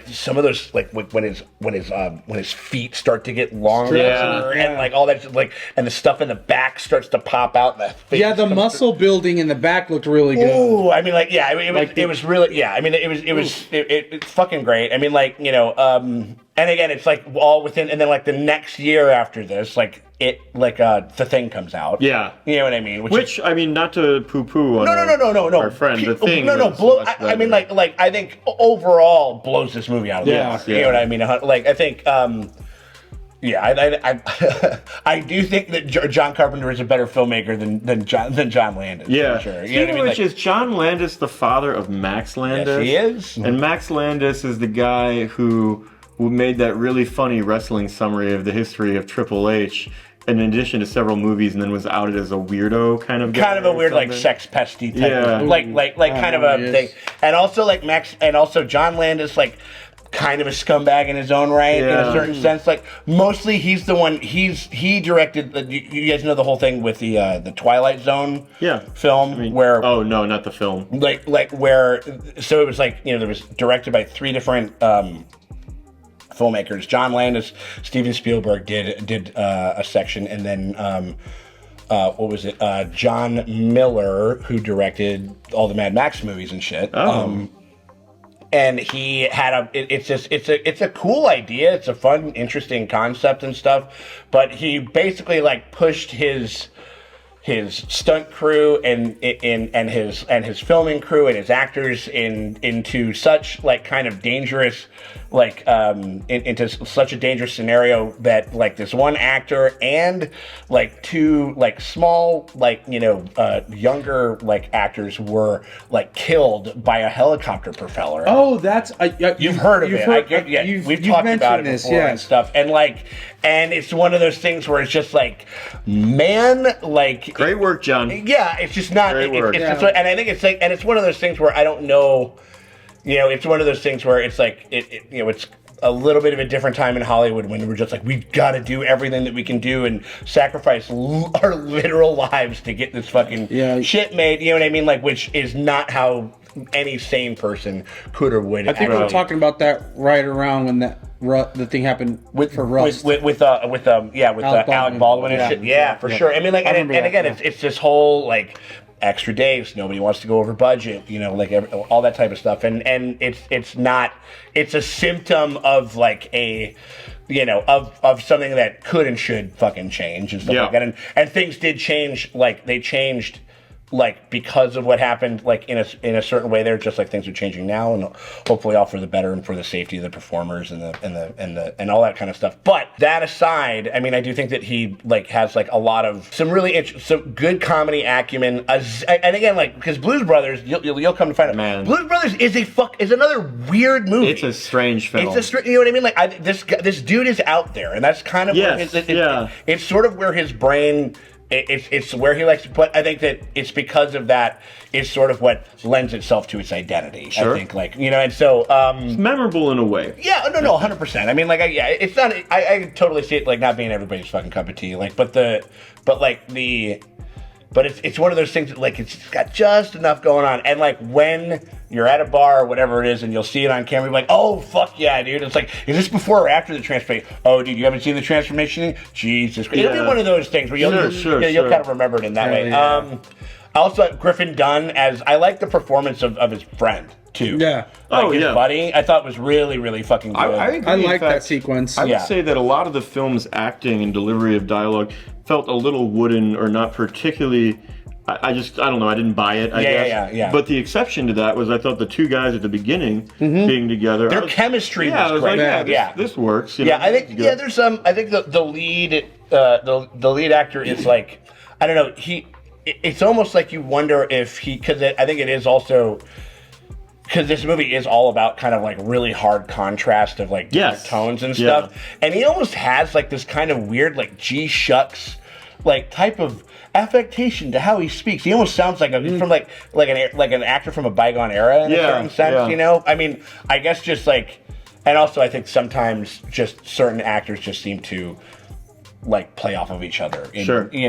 [SPEAKER 2] some of those like when his feet start to get longer and like all that like and the stuff in the back starts to pop out, and the face
[SPEAKER 3] the muscle building in the back looked really good.
[SPEAKER 2] Ooh, I mean, like, it was really, I mean, it's fucking great. I mean, like, and again, it's like all within, and then like the next year after this, like The Thing comes out.
[SPEAKER 1] Yeah,
[SPEAKER 2] you know what I mean.
[SPEAKER 1] Which I mean, not to poo-poo on our friend, The Thing.
[SPEAKER 2] I mean, like I think overall blows this movie out of the water. You know what I mean? Like I think. I do think that John Carpenter is a better filmmaker than John Landis.
[SPEAKER 1] Yeah,
[SPEAKER 2] for sure.
[SPEAKER 1] Speaking of which, is John Landis the father of Max Landis?
[SPEAKER 2] Yes, he is.
[SPEAKER 1] And Max Landis is the guy who made that really funny wrestling summary of the history of Triple H, in addition to several movies, and then was outed as a weirdo kind of guy.
[SPEAKER 2] Kind of a weird, like, sex pesty type of, like kind of a thing. And also, like, John Landis, like, kind of a scumbag in his own right, in a certain sense. Like, mostly he's the one, he directed, you guys know the whole thing with the Twilight Zone film, where...
[SPEAKER 1] Oh, no, not the film.
[SPEAKER 2] Like where, so it was like, there was directed by 3 different filmmakers. John Landis, Steven Spielberg did a section, and then what was it? John Miller, who directed all the Mad Max movies and shit. And he had it's a cool idea. It's a fun, interesting concept and stuff. But he basically like pushed his stunt crew and his filming crew and his actors into such like kind of dangerous into such a dangerous scenario that like this one actor and like 2 like small like younger like actors were like killed by a helicopter propeller.
[SPEAKER 3] Oh, that's
[SPEAKER 2] you've heard of it. We've talked about it before and stuff. And it's one of those things where it's just like, man, like
[SPEAKER 1] great work, John.
[SPEAKER 2] Yeah, it's just not.
[SPEAKER 1] Great work.
[SPEAKER 2] And I think it's like, and it's one of those things where I don't know. It's one of those things where it's like it's. a little bit of a different time in Hollywood when we're just like, we've got to do everything that we can do and sacrifice our literal lives to get this fucking shit made. You know what I mean? Like, which is not how any sane person could or would.
[SPEAKER 3] I think we were talking about that right around when the thing happened for Rust.
[SPEAKER 2] With Alec Baldwin and shit. Yeah, for sure. I mean, like, and again, it's this whole like extra days. Nobody wants to go over budget. You know, like all that type of stuff. And it's not. It's a symptom of like a. You know, of something that could and should fucking change and stuff like that. And things did change. Like they changed. Like because of what happened, like in a certain way, there, just like things are changing now, and hopefully all for the better and for the safety of the performers and all that kind of stuff. But that aside, I mean, I do think that he like has like a lot of some good comedy acumen. And again, like because Blues Brothers, you'll come to find out, man, Blues Brothers is another weird movie.
[SPEAKER 1] It's a strange film.
[SPEAKER 2] You know what I mean? Like this dude is out there, and that's kind of it's sort of where his brain. It's where he likes to put. I think that it's because of that is sort of what lends itself to its identity.
[SPEAKER 1] Sure.
[SPEAKER 2] I think, like, you know, and so
[SPEAKER 1] it's memorable in a way.
[SPEAKER 2] Yeah, no, 100%. I mean, like, it's not. I totally see it like not being everybody's fucking cup of tea. Like, but it's one of those things that, like, it's got just enough going on. And, like, when you're at a bar or whatever it is and you'll see it on camera, you're like, oh, fuck yeah, dude. It's like, is this before or after the transformation? Oh, dude, you haven't seen the transformation? Jesus Christ. It'll be one of those things where you'll kind of remember it in that way.
[SPEAKER 3] Yeah.
[SPEAKER 2] I also have Griffin Dunn I like the performance of his friend, too.
[SPEAKER 3] Yeah.
[SPEAKER 2] Like his buddy, I thought was really, really fucking good.
[SPEAKER 1] I agree.
[SPEAKER 3] I like that sequence.
[SPEAKER 1] I would say that a lot of the film's acting and delivery of dialogue felt a little wooden or not particularly. I don't know. I didn't buy it. I guess.
[SPEAKER 2] Yeah.
[SPEAKER 1] But the exception to that was I thought the two guys at the beginning being together,
[SPEAKER 2] their chemistry was
[SPEAKER 1] great.
[SPEAKER 2] Like,
[SPEAKER 1] this works. You know,
[SPEAKER 2] I think there's some. I think the lead the lead actor is like, I don't know. It's almost like you wonder if because I think it is also. Because this movie is all about kind of like really hard contrast of like different tones and stuff, and he almost has like this kind of weird like G shucks like type of affectation to how he speaks. He almost sounds like from like an actor from a bygone era in a certain sense. You know, I mean, I guess just like, and also I think sometimes just certain actors just seem to like play off of each other in interesting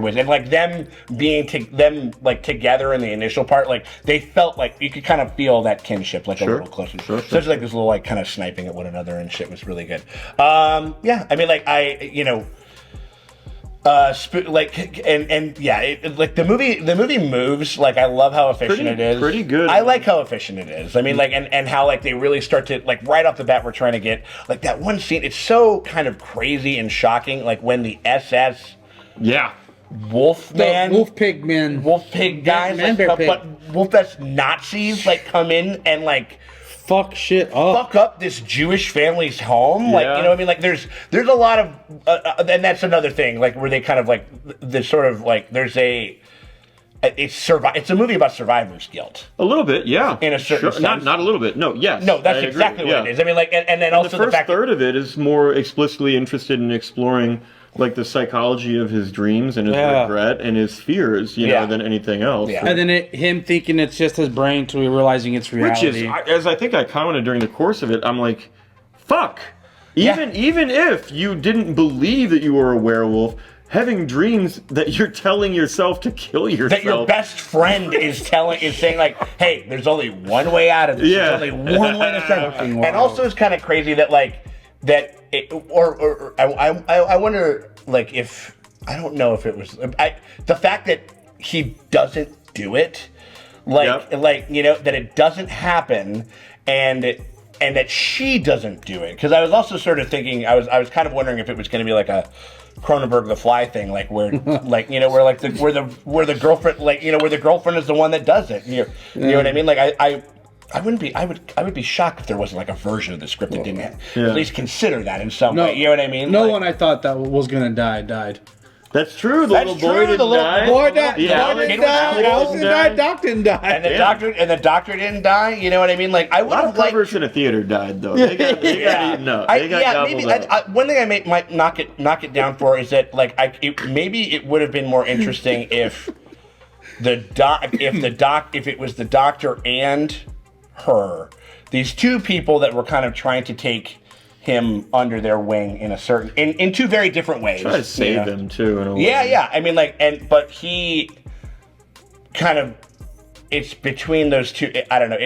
[SPEAKER 2] ways, and like them being together in the initial part, like they felt like you could kind of feel that kinship like a little closer. Such like this little like kind of sniping at one another and shit was really good. I mean, like the movie moves. Like I love how efficient it is.
[SPEAKER 1] Pretty good.
[SPEAKER 2] I like how efficient it is. I mean, like and how like they really start to like right off the bat we're trying to get like that one scene. It's so kind of crazy and shocking. Like when the SS Wolf
[SPEAKER 3] Pig
[SPEAKER 2] guys, but Wolf S Nazis like come in and like
[SPEAKER 3] fuck shit up.
[SPEAKER 2] Fuck up this Jewish family's home. Like, you know what I mean? Like, there's a lot of, and that's another thing, like, where they kind of, like, the sort of, like, it's a movie about survivor's guilt.
[SPEAKER 1] A little bit, yeah.
[SPEAKER 2] In a certain sense.
[SPEAKER 1] Not a little bit, no, yes.
[SPEAKER 2] No, that's exactly what it is. I mean, like, and then also
[SPEAKER 1] the first third of it is more explicitly interested in exploring like the psychology of his dreams and his regret and his fears, you know, than anything else.
[SPEAKER 3] Yeah. And then him thinking it's just his brain to realizing it's reality.
[SPEAKER 1] Which is, as I think I commented during the course of it, I'm like, fuck. Even if you didn't believe that you were a werewolf, having dreams that you're telling yourself to kill yourself.
[SPEAKER 2] That your best friend is saying like, hey, there's only one way out of this.
[SPEAKER 1] Yeah.
[SPEAKER 2] There's only one way to start. And also it's kind of crazy that like, I wonder, like, if I don't know if it was the fact that he doesn't do it, like you know that it doesn't happen, and that she doesn't do it. Because I was also sort of thinking, I was kind of wondering if it was going to be like a Cronenberg the Fly thing, like where like you know where like where the girlfriend like you know where the girlfriend is the one that does it. You know what I mean? Like I would be shocked if there wasn't like a version of the script that didn't at least consider that in some way. You know what I mean?
[SPEAKER 3] No one I thought that was gonna die died.
[SPEAKER 1] That's true. The little boy didn't die.
[SPEAKER 3] The boy died. Allison died. Doc didn't die.
[SPEAKER 2] And the doctor didn't die. You know what I mean? Like I would have liked.
[SPEAKER 1] Covers in a theater died though. They got eaten up. They got gobbled up.
[SPEAKER 2] One thing I might knock it down for is that like maybe it would have been more interesting if if it was the doctor and her these two people that were kind of trying to take him under their wing in two very different ways.
[SPEAKER 1] Try to save him too in a way.
[SPEAKER 2] Yeah. I mean, but he kind of, it's between those two. I don't know.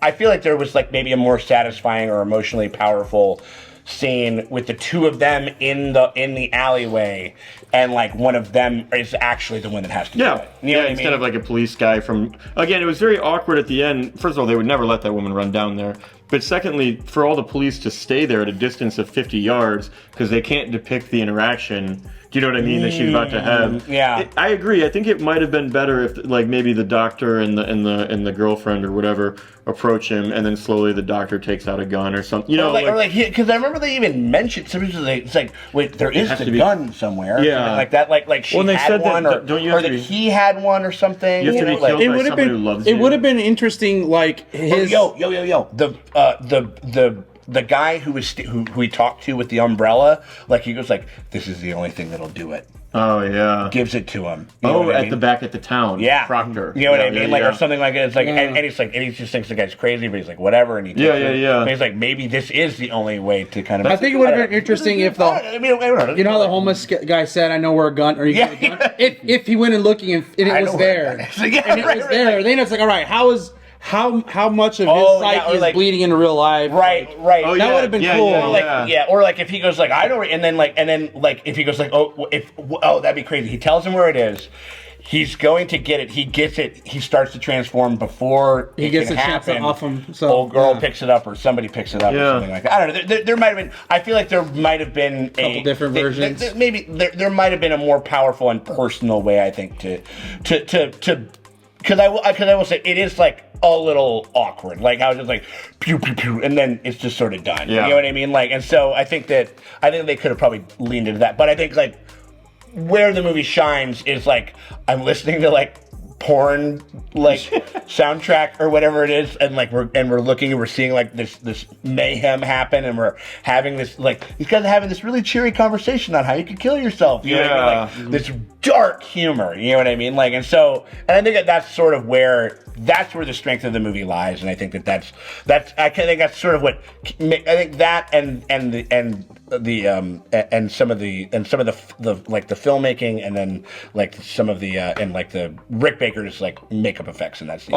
[SPEAKER 2] I feel like there was like maybe a more satisfying or emotionally powerful scene with the two of them in the alleyway, and like one of them is actually the one that has to do it. You know what I
[SPEAKER 1] instead
[SPEAKER 2] mean?
[SPEAKER 1] of like a police guy from. Again, it was very awkward at the end. First of all, they would never let that woman run down there. But secondly, for all the police to stay there at a distance of 50 yards because they can't depict the interaction. Do you know what I mean? That she's about to have.
[SPEAKER 2] Yeah,
[SPEAKER 1] I agree. I think it might have been better if, like, maybe the doctor and the girlfriend or whatever approach him, and then slowly the doctor takes out a gun or something. You know,
[SPEAKER 2] because I remember they even mentioned it's like, wait, there is a gun somewhere.
[SPEAKER 1] Yeah,
[SPEAKER 2] like that. Like she had one, or that he had one or something.
[SPEAKER 1] You have to be killed by somebody who loves you.
[SPEAKER 3] It would have been interesting, like his.
[SPEAKER 2] The guy who we talked to with the umbrella, like he goes like, "This is the only thing that'll do it."
[SPEAKER 1] Oh yeah,
[SPEAKER 2] gives it to him.
[SPEAKER 1] You know what I mean? The back at the town.
[SPEAKER 2] Yeah,
[SPEAKER 1] Proctor.
[SPEAKER 2] You know what I mean? Like or something like it. It's like, and he's like, and he just thinks the guy's crazy, but he's like, whatever. And he takes it. But he's like, maybe this is the only way to kind of.
[SPEAKER 3] I think it would have been interesting if you know how the homeless guy said, "I know where a gun," or you got a gun. If he went and looking and it was there, and it was there, then it's like, all right, how much of his psyche is bleeding into real life?
[SPEAKER 2] Right.
[SPEAKER 3] Oh, that would have been cool.
[SPEAKER 2] Or like if he goes like, I don't, and then if he goes like, that'd be crazy. He tells him where it is. He's going to get it. He gets it. He starts to transform before
[SPEAKER 3] he gets a chance off him. So
[SPEAKER 2] old girl picks it up, or somebody picks it up, or something like that. I don't know. There might have been. I feel like there might have been a
[SPEAKER 3] couple different versions.
[SPEAKER 2] Maybe there might have been a more powerful and personal way. I think to because I will say it is like a little awkward. Like I was just like pew pew pew, and then it's just sort of done.
[SPEAKER 1] Yeah.
[SPEAKER 2] You know what I mean? Like, and so I think they could have probably leaned into that. But I think like where the movie shines is like I'm listening to like porn like soundtrack or whatever it is, and like we're looking and we're seeing like this mayhem happen, and we're having this like these guys are having this really cheery conversation on how you could kill yourself. You know what I mean? Like this dark humor. You know what I mean? Like, and I think that's sort of where the strength of the movie lies, and I think that's I think that's sort of what I think that and some of the like the filmmaking, and then like some of the and like the Rick Baker's like makeup effects and that's
[SPEAKER 1] the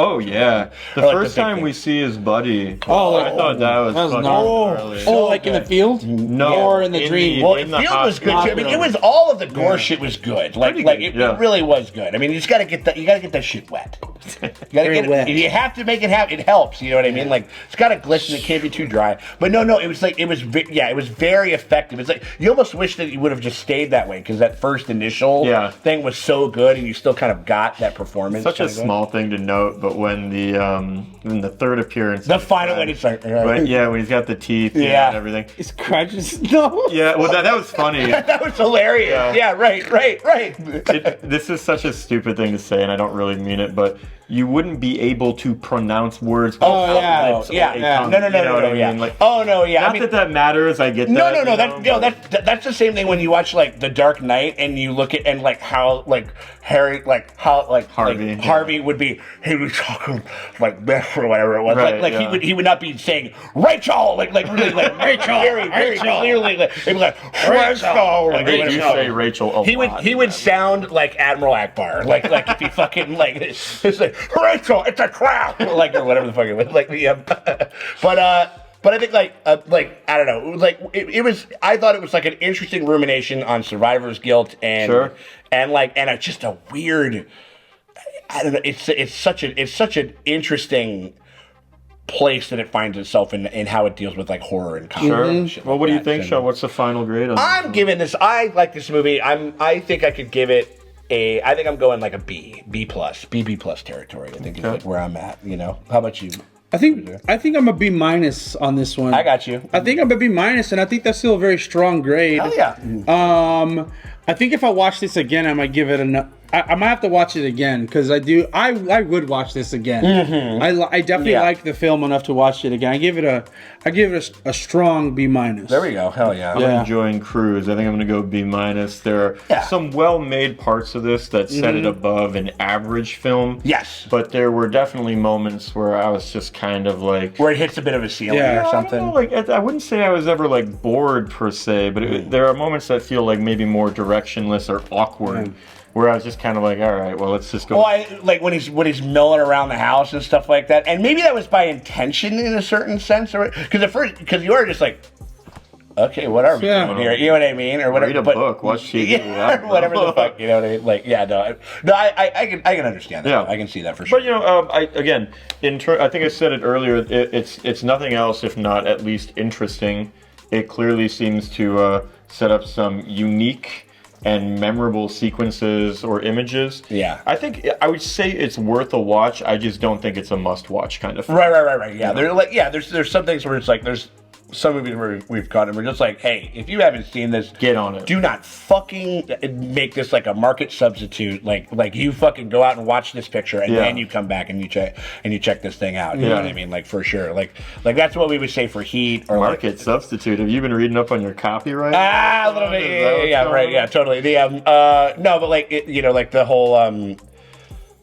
[SPEAKER 1] first time we see his buddy. I thought that was fucking gnarly.
[SPEAKER 3] Like in the field?
[SPEAKER 1] No,
[SPEAKER 3] or in the dream.
[SPEAKER 2] Well, the field was good too. I mean, it was all of the gore shit was good. Like it really was good. I mean, you just gotta get that. You gotta get that shit wet. You gotta get it. You have to make it happen. It helps. You know what I mean? Like it's gotta glisten. It can't be too dry. But no. It was like it was very effective. It's like you almost wish that you would have just stayed that way, because that first initial thing was so good, and you still kind of got that performance.
[SPEAKER 1] Such a small thing to note, but when the third appearance,
[SPEAKER 2] the final one, it's like
[SPEAKER 1] when he's got the teeth, and everything,
[SPEAKER 3] it's crunches. No,
[SPEAKER 1] well that was funny.
[SPEAKER 2] That was hilarious. Yeah, right.
[SPEAKER 1] This is such a stupid thing to say, and I don't really mean it, but you wouldn't be able to pronounce words.
[SPEAKER 2] No.
[SPEAKER 1] Not that matters. I get that.
[SPEAKER 2] That's the same thing when you watch like The Dark Knight and you look at and like how like Harry Harvey would be. He was talking like this or whatever it was. Right, he would not be saying Rachel like really like Rachel very clearly. Like, he'd be like Rachel.
[SPEAKER 1] Like, you say Rachel a lot.
[SPEAKER 2] He would sound like Admiral Akbar. Like if he fucking like it's like Rachel, it's a trap, like or whatever the fuck it was. Like but I think like I don't know, like it was. I thought it was like an interesting rumination on survivor's guilt and just a weird. I don't know. It's such an interesting place that it finds itself in how it deals with like horror and comedy.
[SPEAKER 1] Sure. Well, what do you think, Sean? What's the final grade on?
[SPEAKER 2] I'm giving this. I like this movie. I think I could give it. I think I'm going like a B plus territory. I think is like where I'm at. You know, how about you?
[SPEAKER 3] I think I'm a B minus on this one.
[SPEAKER 2] I got you.
[SPEAKER 3] I think I'm a B minus, and I think that's still a very strong grade.
[SPEAKER 2] Hell yeah.
[SPEAKER 3] I think if I watch this again, I might give it I might have to watch it again because I would watch this again.
[SPEAKER 2] Mm-hmm.
[SPEAKER 3] I definitely like the film enough to watch it again. I give it a strong B-.
[SPEAKER 2] There we go. Hell yeah.
[SPEAKER 1] I'm enjoying Cruise. I think I'm going to go B-. There are some well-made parts of this that set it above an average film.
[SPEAKER 2] Yes.
[SPEAKER 1] But there were definitely moments where I was just kind of like...
[SPEAKER 2] Where it hits a bit of a ceiling or something.
[SPEAKER 1] I don't know, like, I wouldn't say I was ever like bored per se, but there are moments that feel like maybe more directionless or awkward. Where I was just kind of like, all right, well, let's just go.
[SPEAKER 2] Well, like when he's milling around the house and stuff like that, and maybe that was by intention in a certain sense, or because you are just like, okay, what are we doing here? You know what I mean, or whatever.
[SPEAKER 1] Read a book, watch TV,
[SPEAKER 2] or whatever the fuck. You know what I mean? Like, I can understand that.
[SPEAKER 1] Yeah.
[SPEAKER 2] I can see that for sure.
[SPEAKER 1] But I think I said it earlier. It's nothing else if not at least interesting. It clearly seems to set up some unique and memorable sequences or images.
[SPEAKER 2] Yeah.
[SPEAKER 1] I think I would say it's worth a watch. I just don't think it's a must-watch kind of film.
[SPEAKER 2] Right. Yeah. There's some things where it's like there's some movies where we've gone and we're just like, hey, if you haven't seen this,
[SPEAKER 1] get on it.
[SPEAKER 2] Do not fucking make this like a market substitute. Like you fucking go out and watch this picture and then you come back and you check this thing out. You know what I mean? Like for sure. Like that's what we would say for Heat or
[SPEAKER 1] market substitute. Have you been reading up on your copyright?
[SPEAKER 2] A little bit. Yeah, right. Yeah, totally. No, but like like the whole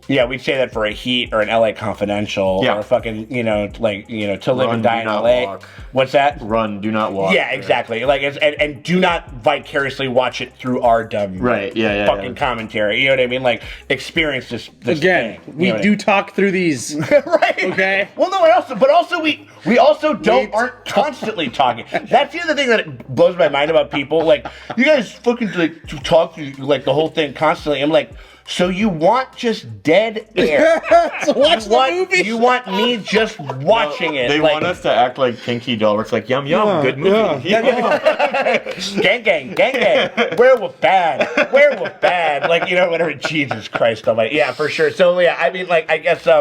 [SPEAKER 2] we'd say that for a Heat or an LA Confidential or fucking, To Live and Die in LA.
[SPEAKER 1] Walk.
[SPEAKER 2] What's that?
[SPEAKER 1] Run, do not walk.
[SPEAKER 2] Yeah, exactly. Like, and do not vicariously watch it through our dumb fucking commentary. You know what I mean? Like, experience this
[SPEAKER 3] again.
[SPEAKER 2] thing.
[SPEAKER 3] We do talk through these.
[SPEAKER 2] Right. Okay. Well, no, we also aren't constantly talking. That's the other thing that blows my mind about people. Like, you guys fucking like talk through like the whole thing constantly. I'm like, so you want just dead air?
[SPEAKER 3] So watch the movie.
[SPEAKER 2] You want me just watching it?
[SPEAKER 1] They want us to act like Pinky Doll. It's like yum yum, good movie.
[SPEAKER 2] Gang. Werewolf bad. Like whatever. Jesus Christ Almighty. Yeah, for sure. So I mean, like I guess I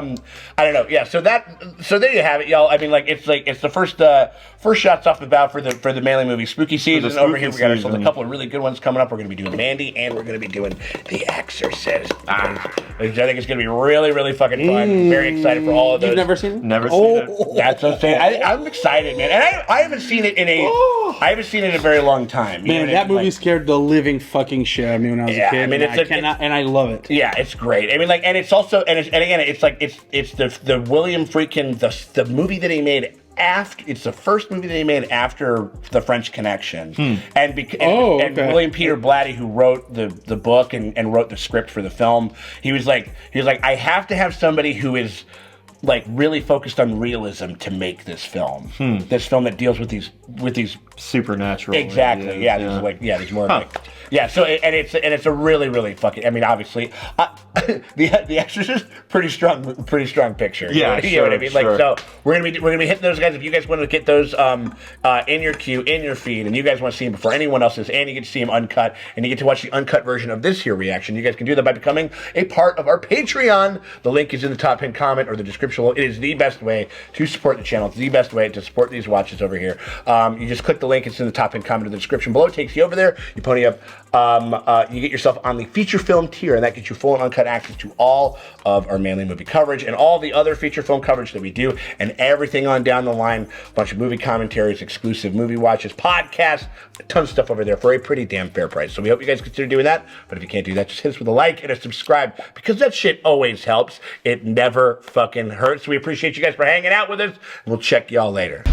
[SPEAKER 2] don't know. Yeah. So there you have it, y'all. I mean, it's the first shots off the bow for the Manly movie spooky season. Over here we got ourselves a couple of really good ones coming up. We're going to be doing Mandy and we're going to be doing The Exorcist. Which I think is going to be really, really fucking fun. Very excited for all of those.
[SPEAKER 3] You've never seen it?
[SPEAKER 1] Never seen it.
[SPEAKER 2] That's what I'm saying. I'm excited, man. And I haven't seen it in a very long time.
[SPEAKER 3] Man, that movie scared the living fucking shit out of me when I was a kid. I mean, and I love it.
[SPEAKER 2] Yeah, it's great. I mean, like, and it's also, and again, it's like it's the William freaking the movie that he made. It's the first movie that he made after The French Connection, and William Peter Blatty, who wrote the book and wrote the script for the film, he was like, I have to have somebody who is like really focused on realism to make this film. This film that deals with these
[SPEAKER 1] supernatural.
[SPEAKER 2] Exactly.
[SPEAKER 1] Ideas,
[SPEAKER 2] there's more like. Yeah, so it's a really, really fucking. I mean, obviously, the Exorcist, pretty strong picture.
[SPEAKER 1] Yeah,
[SPEAKER 2] you know what I mean. Like, so we're gonna be hitting those guys. If you guys want to get those in your queue, in your feed, and you guys want to see them before anyone else is, and you get to see them uncut, and you get to watch the uncut version of this here reaction, you guys can do that by becoming a part of our Patreon. The link is in the top pinned comment or the description. It is the best way to support the channel. It's the best way to support these watches over here. You just click the link. It's in the top pinned comment or the description below. It takes you over there. You pony up. You get yourself on the feature film tier, and that gets you full and uncut access to all of our Manly movie coverage and all the other feature film coverage that we do, and everything on down the line. A bunch of movie commentaries, exclusive movie watches, podcasts, a ton of stuff over there for a pretty damn fair price. So we hope you guys consider doing that. But if you can't do that, just hit us with a like and a subscribe, because that shit always helps. It never fucking hurts. We appreciate you guys for hanging out with us. We'll check y'all later.